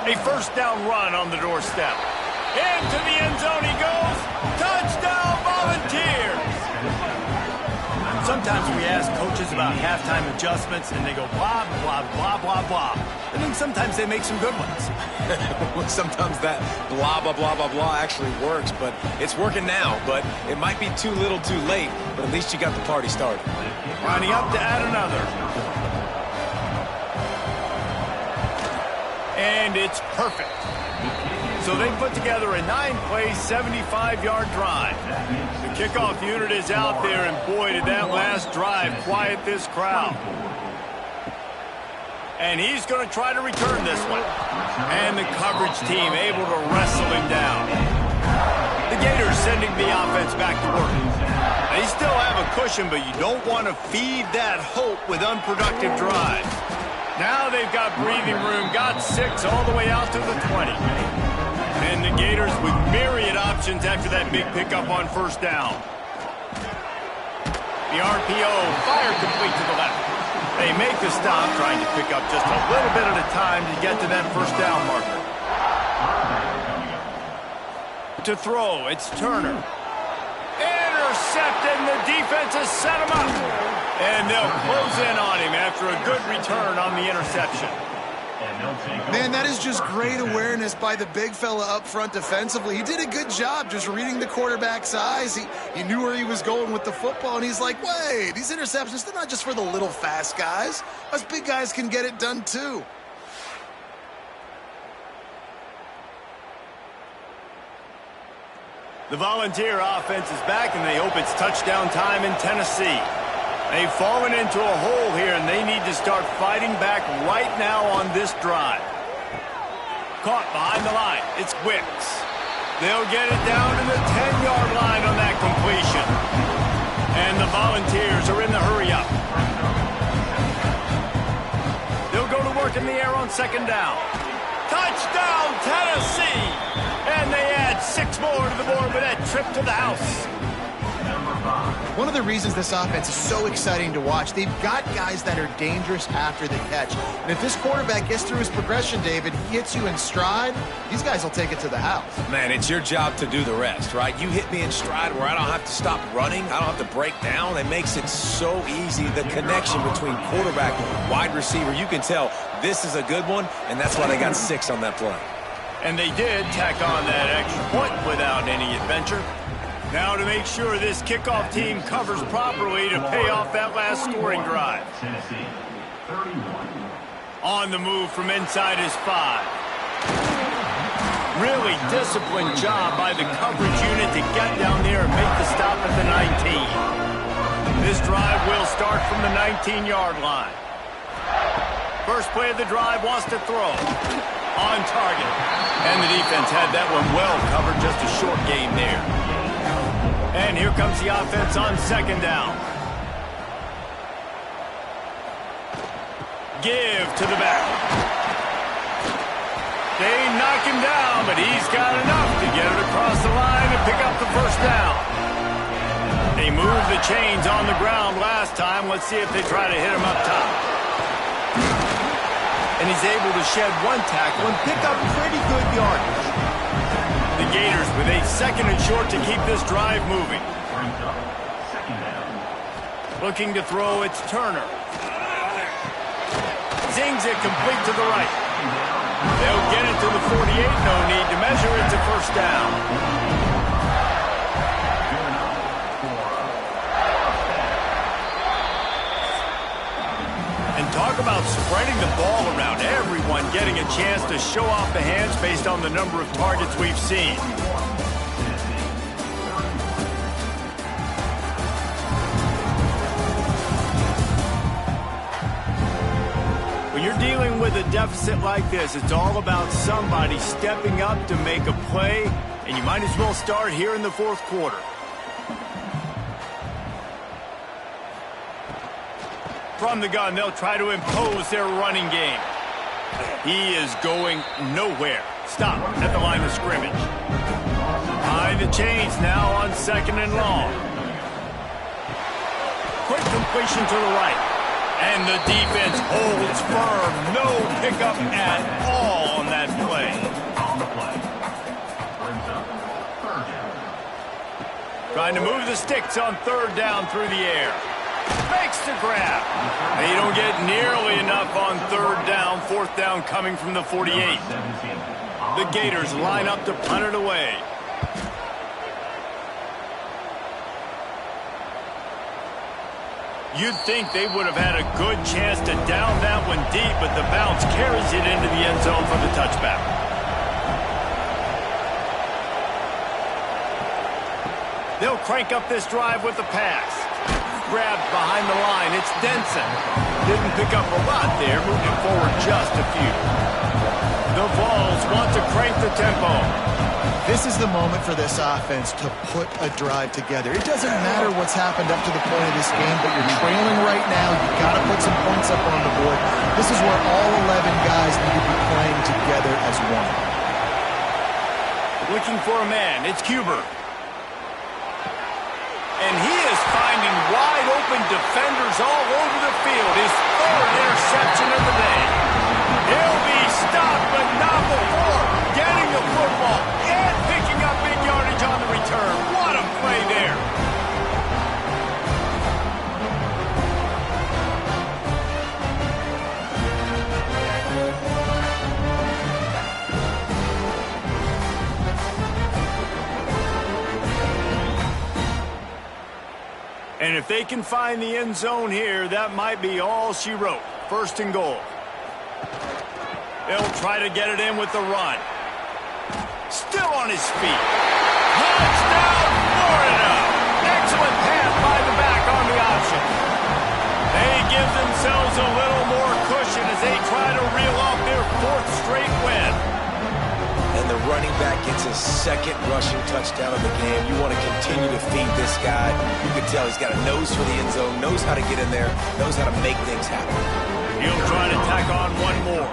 A first down run on the doorstep. Into the end zone he goes. Touchdown, Volunteers! Sometimes we ask coaches about halftime adjustments, and they go blah, blah, blah, blah, blah. And then sometimes they make some good ones. Sometimes that blah, blah, blah, blah, blah actually works, but it's working now. But it might be too little too late, but at least you got the party started. Lining up to add another. And it's perfect. So they put together a 9-play, 75-yard drive. The kickoff unit is out there, and boy, did that last drive quiet this crowd. And he's going to try to return this one. And the coverage team able to wrestle him down. The Gators sending the offense back to work. They still have a cushion, but you don't want to feed that hope with unproductive drives. Now they've got breathing room, got 6 all the way out to the 20. And the Gators with myriad options after that big pickup on first down. The RPO fired complete to the left. They make the stop, trying to pick up just a little bit at a time to get to that first down marker. To throw, it's Turner. Intercepted, and the defense has set him up. And they'll close in on him after a good return on the interception. Man, that is just great awareness by the big fella up front defensively. He did a good job just reading the quarterback's eyes. He knew where he was going with the football, and he's like, wait, these interceptions, they're not just for the little fast guys. Us big guys can get it done too. The Volunteer offense is back, and they hope it's touchdown time in Tennessee. They've fallen into a hole here, and they need to start fighting back right now on this drive. Caught behind the line. It's Wicks. They'll get it down to the 10-yard line on that completion. And the Volunteers are in the hurry up. They'll go to work in the air on second down. Touchdown, Tennessee! And they add 6 more to the board with that trip to the house. One of the reasons this offense is so exciting to watch, they've got guys that are dangerous after the catch. And if this quarterback gets through his progression, David, he hits you in stride, these guys will take it to the house. Man, it's your job to do the rest, right? You hit me in stride where I don't have to stop running. I don't have to break down. It makes it so easy. The connection between quarterback and wide receiver, you can tell this is a good one, and that's why they got 6 on that play. And they did tack on that extra point without any adventure. Now to make sure this kickoff team covers properly to pay off that last scoring drive. On the move from inside his 5. Really disciplined job by the coverage unit to get down there and make the stop at the 19. This drive will start from the 19-yard line. First play of the drive wants to throw. On target. And the defense had that one well covered, just a short game there. And here comes the offense on second down. Give to the back. They knock him down, but he's got enough to get it across the line and pick up the first down. They moved the chains on the ground last time. Let's see if they try to hit him up top. And he's able to shed one tackle and pick up pretty good yardage. The Gators with a 2nd and short to keep this drive moving. Looking to throw, it's Turner. Zings it complete to the right. They'll get it to the 48, no need to measure it to first down. And talk about spreading the ball around, everyone getting a chance to show off the hands based on the number of targets we've seen. When you're dealing with a deficit like this, it's all about somebody stepping up to make a play, and you might as well start here in the 4th quarter. From the gun, they'll try to impose their running game. He is going nowhere. Stop at the line of scrimmage. Behind the chains now on 2nd and long. Quick completion to the right. And the defense holds firm. No pickup at all on that play. Trying to move the sticks on 3rd down through the air. Makes the grab. They don't get nearly enough on 3rd down. 4th down coming from the 48. The Gators line up to punt it away. You'd think they would have had a good chance to down that one deep, but the bounce carries it into the end zone for the touchback. They'll crank up this drive with the pass. Grabbed behind the line. It's Denson. Didn't pick up a lot there, moving forward just a few. The Vols want to crank the tempo. This is the moment for this offense to put a drive together. It doesn't matter what's happened up to the point of this game, but you're trailing right now. You've got to put some points up on the board. This is where all 11 guys need to be playing together as one. Looking for a man. It's Huber. And he is finding wide open defenders all over the field. His 3rd interception of the day. He'll be stopped, but not before getting the football and picking up big yardage on the return. What a play there. And if they can find the end zone here, that might be all she wrote. 1st and goal. They'll try to get it in with the run. Still on his feet. Touchdown, Florida! Excellent pass by the back on the option. They give themselves a little more cushion as they try to reel off their 4th straight win. And the running back gets his 2nd rushing touchdown of the game. You want to continue to feed this guy. You can tell he's got a nose for the end zone, knows how to get in there, knows how to make things happen. He'll try to tack on one more.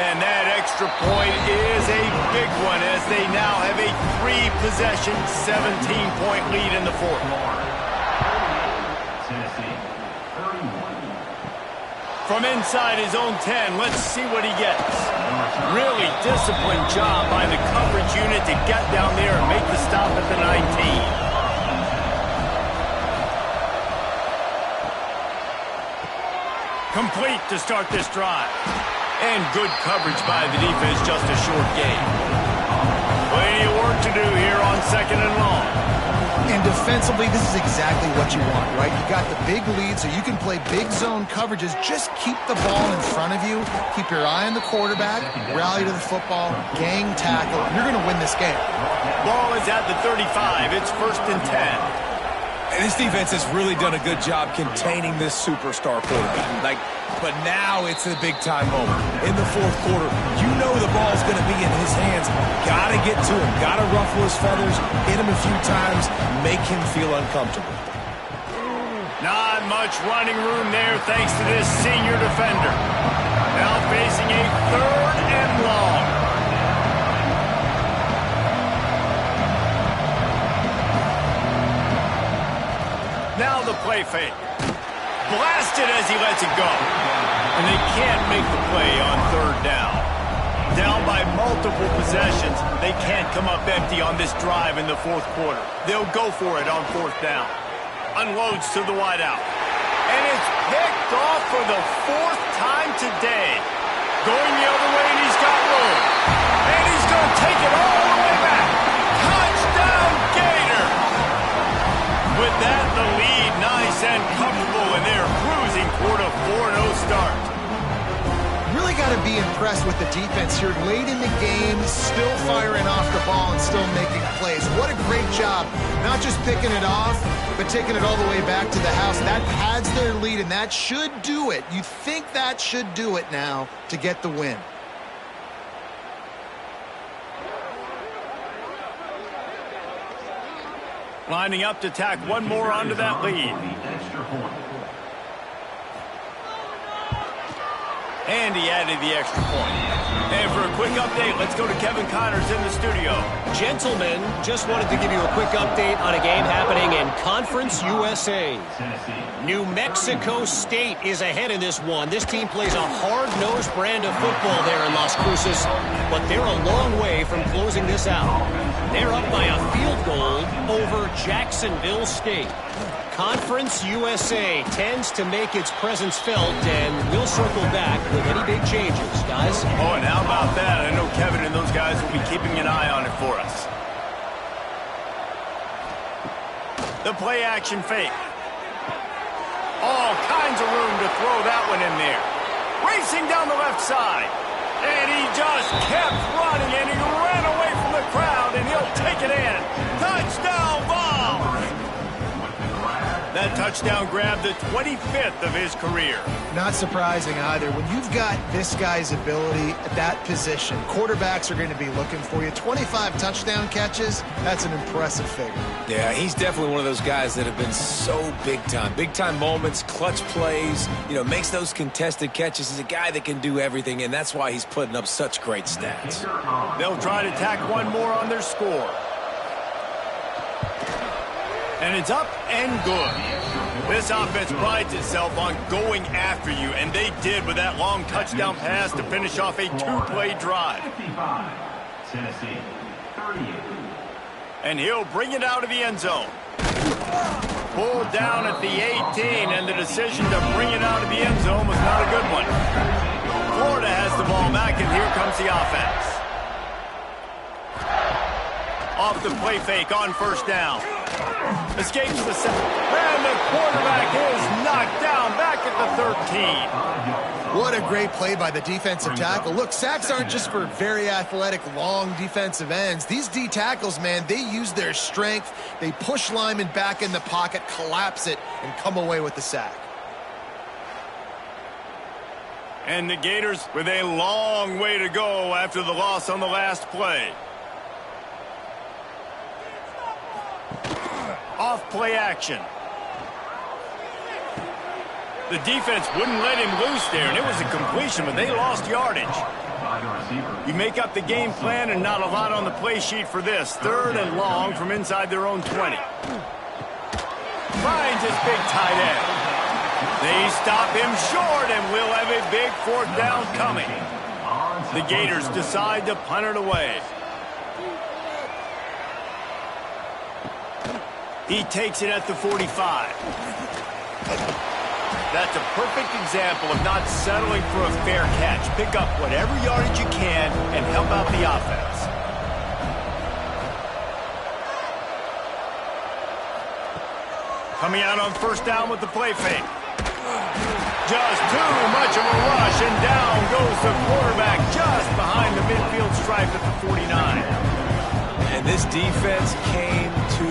And that extra extra point is a big one as they now have a 3-possession, 17-point lead in the fourth. From inside his own 10, let's see what he gets. Really disciplined job by the coverage unit to get down there and make the stop at the 19. Complete to start this drive. And good coverage by the defense, just a short gain. Plenty of work to do here on 2nd and long. And defensively, this is exactly what you want, right? You got the big lead, so you can play big zone coverages. Just keep the ball in front of you. Keep your eye on the quarterback. Rally to the football. Gang tackle. You're going to win this game. Ball is at the 35. It's 1st and 10. And this defense has really done a good job containing this superstar quarterback. But now it's a big-time moment. In the fourth quarter, you know the ball's going to be in his hands. Got to get to him. Got to ruffle his feathers, hit him a few times, make him feel uncomfortable. Not much running room there thanks to this senior defender. Now facing a 3rd and long. Now the play fake. Blasted as he lets it go. And they can't make the play on 3rd down. Down by multiple possessions, they can't come up empty on this drive in the fourth quarter. They'll go for it on 4th down. Unloads to the wideout. And it's picked off for the 4th time today. Going the other way, and he's got room. And he's going to take it all the way back. Touchdown, Gator! With that, the lead nice and comfortable, and they're cruising toward a 4-0 start. Really got to be impressed with the defense here. Late in the game, still firing off the ball and still making plays. What a great job. Not just picking it off, but taking it all the way back to the house. That pads their lead, and that should do it. You think that should do it now to get the win. Lining up to tack one more onto that lead. And he added the extra point. And for a quick update, let's go to Kevin Connors in the studio. Gentlemen, just wanted to give you a quick update on a game happening in Conference USA. New Mexico State is ahead in this one. This team plays a hard-nosed brand of football there in Las Cruces, but they're a long way from closing this out. They're up by a field goal over Jacksonville State. Conference USA tends to make its presence felt, and we'll circle back with any big changes, guys. Oh, and how about that? I know Kevin and those guys will be keeping an eye on it for us. The play action fake. All kinds of room to throw that one in there. Racing down the left side. And he just kept running, and he ran away from the crowd, and he'll take it in. Touchdown ball! That touchdown grabbed the 25th of his career. Not surprising either. When you've got this guy's ability at that position, quarterbacks are going to be looking for you. 25 touchdown catches, that's an impressive figure. Yeah, he's definitely one of those guys that have been so big time. Big time moments, clutch plays, makes those contested catches. He's a guy that can do everything, and that's why he's putting up such great stats. They'll try to tack one more on their score. And it's up and good. This offense prides itself on going after you, and they did with that long touchdown pass to finish off a 2-play drive. Tennessee, 38. And he'll bring it out of the end zone. Pulled down at the 18, and the decision to bring it out of the end zone was not a good one. Florida has the ball back, and here comes the offense. Off the play fake on 1st down. Escapes the center. And the quarterback is knocked down back at the 13. What a great play by the defensive tackle. Look, sacks aren't just for very athletic, long defensive ends. These D tackles, man, they use their strength. They push linemen back in the pocket, collapse it, and come away with the sack. And the Gators with a long way to go after the loss on the last play. Off play action. The defense wouldn't let him loose there, and it was a completion, but they lost yardage. by the receiver. You make up the game plan and not a lot on the play sheet for this. 3rd and long from inside their own 20. Finds his big tight end. They stop him short, and we'll have a big 4th down coming. The Gators decide to punt it away. He takes it at the 45. That's a perfect example of not settling for a fair catch. Pick up whatever yardage you can and help out the offense. Coming out on 1st down with the play fake. Just too much of a rush, and down goes the quarterback just behind the midfield stripe at the 49. And this defense came to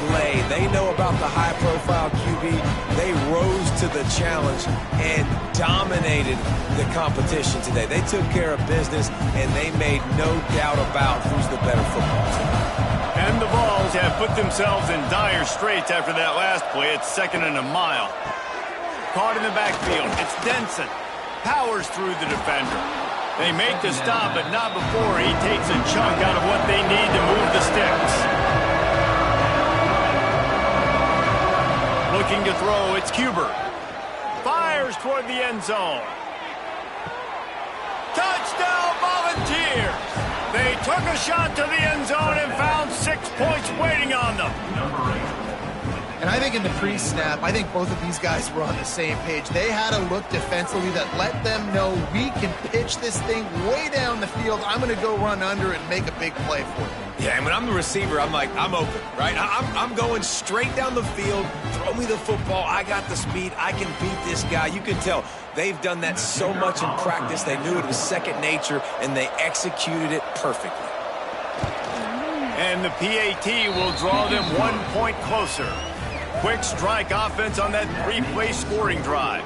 play. They know about the high-profile QB. They rose to the challenge and dominated the competition today. They took care of business, and they made no doubt about who's the better football team. And the Vols have put themselves in dire straits after that last play. It's 2nd and a mile. Caught in the backfield. It's Denson. Powers through the defender. They make the stop, but not before he takes a chunk out of what they need to move the sticks. Looking to throw, it's Huber. Fires toward the end zone. Touchdown, Volunteers! They took a shot to the end zone and found 6 points waiting on them. And I think in the pre-snap, I think both of these guys were on the same page. They had a look defensively that let them know we can pitch this thing way down the field. I'm going to go run under and make a big play for them. Yeah, and when I'm the receiver, I'm like, I'm open, right? I'm going straight down the field. Throw me the football. I got the speed. I can beat this guy. You can tell they've done that so much in practice. They knew it was second nature, and they executed it perfectly. And the PAT will draw them 1 point closer. Quick strike offense on that 3-play scoring drive.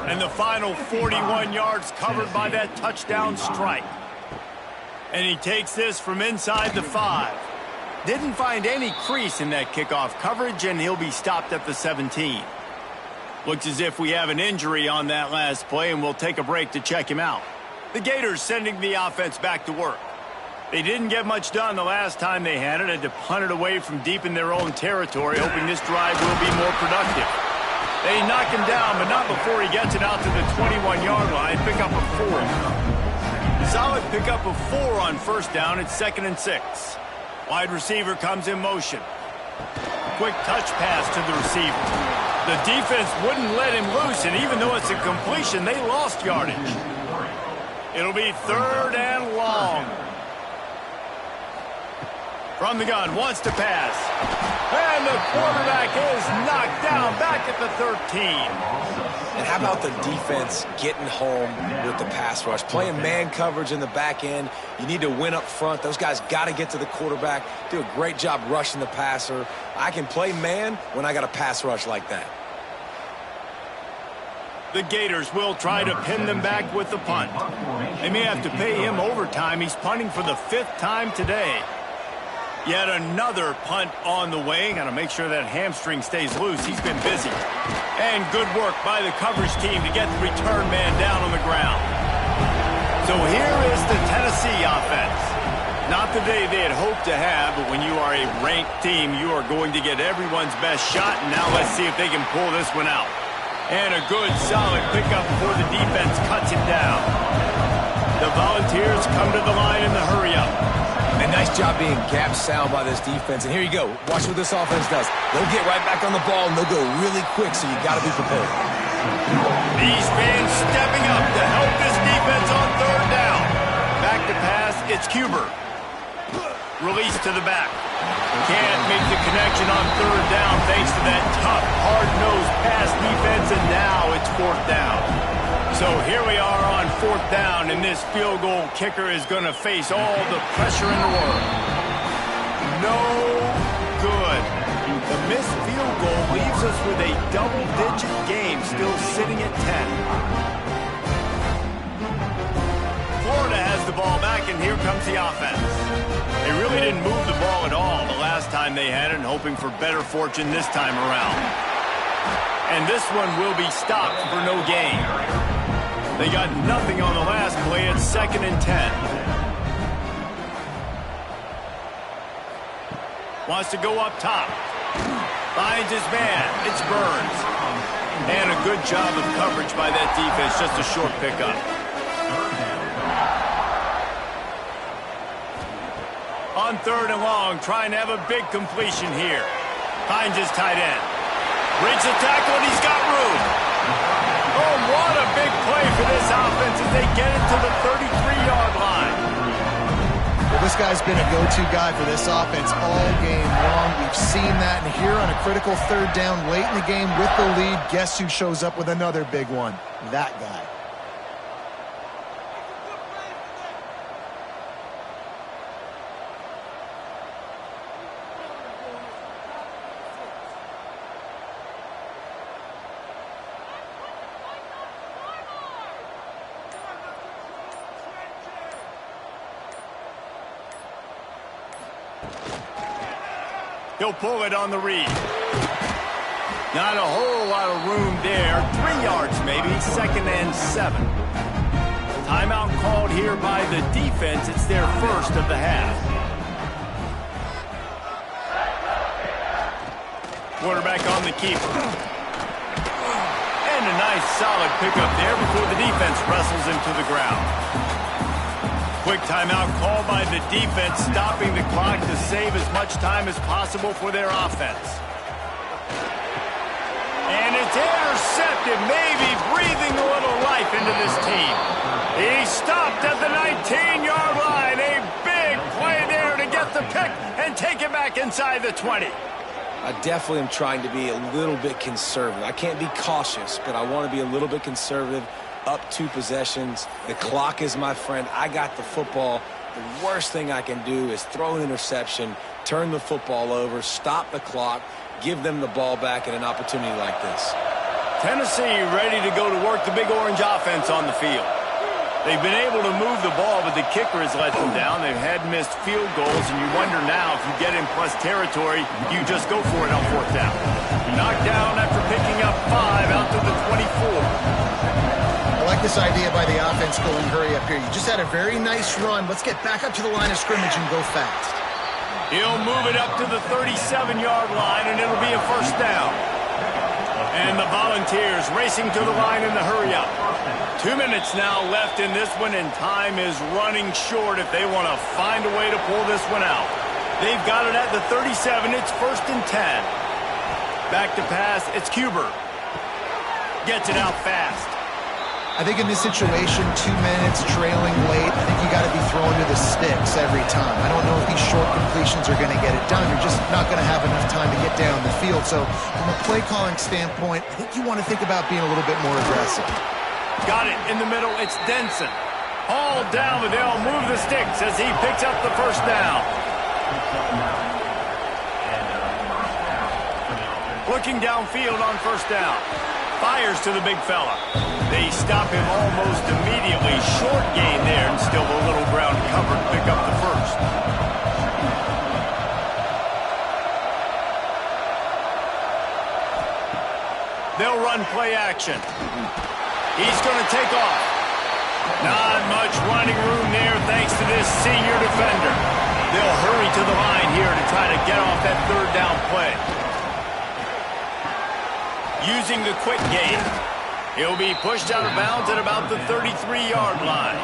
And the final 41 yards covered by that touchdown strike. And he takes this from inside the 5. Didn't find any crease in that kickoff coverage, and he'll be stopped at the 17. Looks as if we have an injury on that last play, and we'll take a break to check him out. The Gators sending the offense back to work. They didn't get much done the last time they had it. Had to punt it away from deep in their own territory, hoping this drive will be more productive. They knock him down, but not before he gets it out to the 21-yard line. Pick up a 4. Solid pickup of 4 on 1st down. It's 2nd and 6. Wide receiver comes in motion. Quick touch pass to the receiver. The defense wouldn't let him loose, and even though it's a completion, they lost yardage. It'll be 3rd and long. From the gun, wants to pass. And the quarterback is knocked down back at the 13. And how about the defense getting home with the pass rush? Playing man coverage in the back end. You need to win up front. Those guys got to get to the quarterback. Do a great job rushing the passer. I can play man when I got a pass rush like that. The Gators will try to pin them back with the punt. They may have to pay him overtime. He's punting for the 5th time today. Yet another punt on the way. Got to make sure that hamstring stays loose. He's been busy. And good work by the coverage team to get the return man down on the ground. So here is the Tennessee offense. Not the day they had hoped to have, but when you are a ranked team, you are going to get everyone's best shot. And now let's see if they can pull this one out. And a good, solid pickup before the defense cuts him down. The Volunteers come to the line in the hurry-up. And nice job being gap sound by this defense. And here you go. Watch what this offense does. They'll get right back on the ball, and they'll go really quick, so you got to be prepared. These fans stepping up to help this defense on 3rd down. Back to pass, it's Huber. Release to the back. Can't make the connection on 3rd down thanks to that tough, hard-nosed pass defense, and now it's 4th down. So here we are on 4th down, and this field goal kicker is going to face all the pressure in the world. No good. The missed field goal leaves us with a double-digit game still sitting at 10. Florida has the ball back, and here comes the offense. They really didn't move the ball at all the last time they had it, and hoping for better fortune this time around. And this one will be stopped for no gain. They got nothing on the last play. It's 2nd and 10. Wants to go up top. Finds his man. It's Burns. And a good job of coverage by that defense. Just a short pickup. On 3rd and long, trying to have a big completion here. Finds his tight end. Reads the tackle, and he's got room. Oh, what a big play for this offense as they get it to the 33-yard line. Well, this guy's been a go-to guy for this offense all game long. We've seen that, and here on a critical 3rd down late in the game with the lead, guess who shows up with another big one? That guy. He'll pull it on the read. Not a whole lot of room there. 3 yards maybe. 2nd and 7. Timeout called here by the defense. It's their first of the half. Quarterback on the keeper. And a nice solid pickup there before the defense wrestles him to the ground. Quick timeout called by the defense, stopping the clock to save as much time as possible for their offense. And it's intercepted, maybe breathing a little life into this team. He stopped at the 19-yard line. A big play there to get the pick and take it back inside the 20. I definitely am trying to be a little bit conservative. I can't be cautious, but I want to be a little bit conservative. Up 2 possessions. The clock is my friend. I got the football. The worst thing I can do is throw an interception, turn the football over, stop the clock, give them the ball back in an opportunity like this. Tennessee ready to go to work the Big Orange offense on the field. They've been able to move the ball, but the kicker has let them down. They've had missed field goals, and you wonder now if you get in plus territory, you just go for it on 4th down. Knocked down after picking up 5 out to the 24. I like this idea by the offense going hurry up here. You just had a very nice run. Let's get back up to the line of scrimmage and go fast. He'll move it up to the 37-yard line, and it'll be a 1st down. And the Volunteers racing to the line in the hurry-up. 2 minutes now left in this one, and time is running short if they want to find a way to pull this one out. They've got it at the 37. It's 1st and 10. Back to pass. It's Huber. Gets it out fast. I think in this situation, 2 minutes trailing late, I think you got to be throwing to the sticks every time. I don't know if these short completions are going to get it done. You're just not going to have enough time to get down the field. So from a play calling standpoint, I think you want to think about being a little bit more aggressive. Got it in the middle. It's Denson. Hauled down, but they'll move the sticks as he picks up the 1st down. Looking downfield on 1st down. Fires to the big fella. They stop him almost immediately. Short gain there, and still a little ground covered. Pick up the 1st. They'll run play action. He's going to take off. Not much running room there thanks to this senior defender. They'll hurry to the line here to try to get off that 3rd down play. Using the quick game. He'll be pushed out of bounds at about the 33-yard line.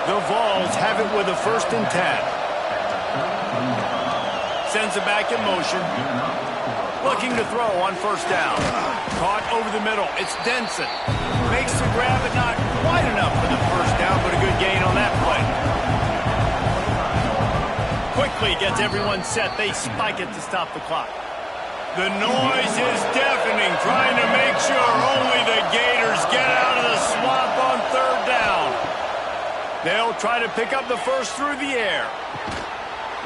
The Vols have it with a 1st and 10. Sends it back in motion. Looking to throw on 1st down. Caught over the middle. It's Denson. Makes the grab, but not quite enough for the 1st down, but a good gain on that play. Quickly gets everyone set. They spike it to stop the clock. The noise is deafening, trying to make sure only the Gators get out of the swamp on 3rd down. They'll try to pick up the 1st through the air.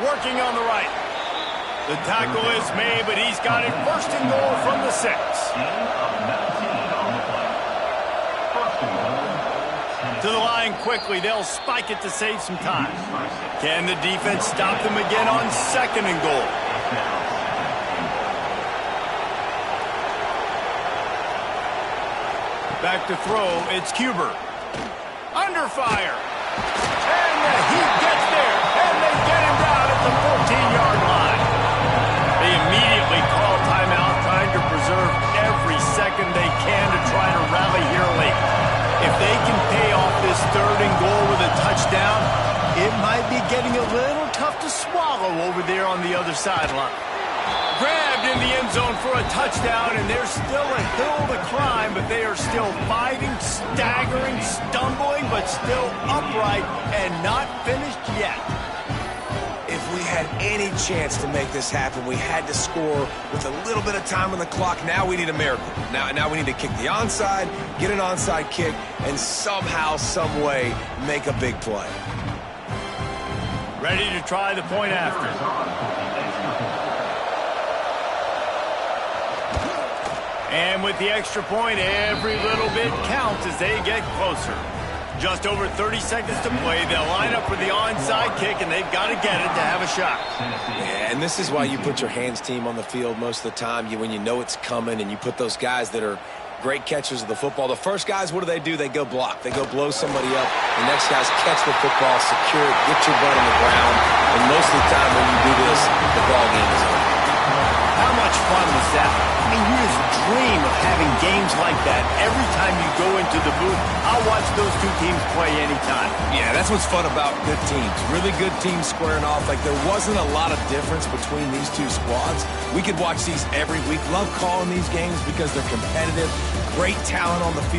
Working on the right. The tackle is made, but he's got it 1st and goal from the 6. To the line quickly. They'll spike it to save some time. Can the defense stop them again on 2nd and goal? Back to throw, it's Cuber. Under fire. And the Heat gets there, and they get him down at the 14-yard line. They immediately call timeout, trying to preserve every second they can to try to rally here late. If they can pay off this 3rd and goal with a touchdown, it might be getting a little tough to swallow over there on the other sideline. Grabbed in the end zone for a touchdown, and there's still a hill to climb, but they are still fighting, staggering, stumbling, but still upright and not finished yet. If we had any chance to make this happen, we had to score with a little bit of time on the clock. Now we need a miracle. Now we need to kick the onside, get an onside kick, and somehow, some way, make a big play. Ready to try the point after. And with the extra point, every little bit counts as they get closer. Just over 30 seconds to play. They'll line up for the onside kick, and they've got to get it to have a shot. Yeah, and this is why you put your hands team on the field most of the time. When you know it's coming, and you put those guys that are great catchers of the football. The first guys, what do? They go block. They go blow somebody up. The next guys catch the football, secure it, get your butt on the ground. And most of the time when you do this, the ball game is over. How much fun was that? I mean, you just dream of having games like that every time you go into the booth. I'll watch those two teams play anytime. Yeah, that's what's fun about good teams. Really good teams squaring off. Like, there wasn't a lot of difference between these two squads. We could watch these every week. Love calling these games because they're competitive. Great talent on the field.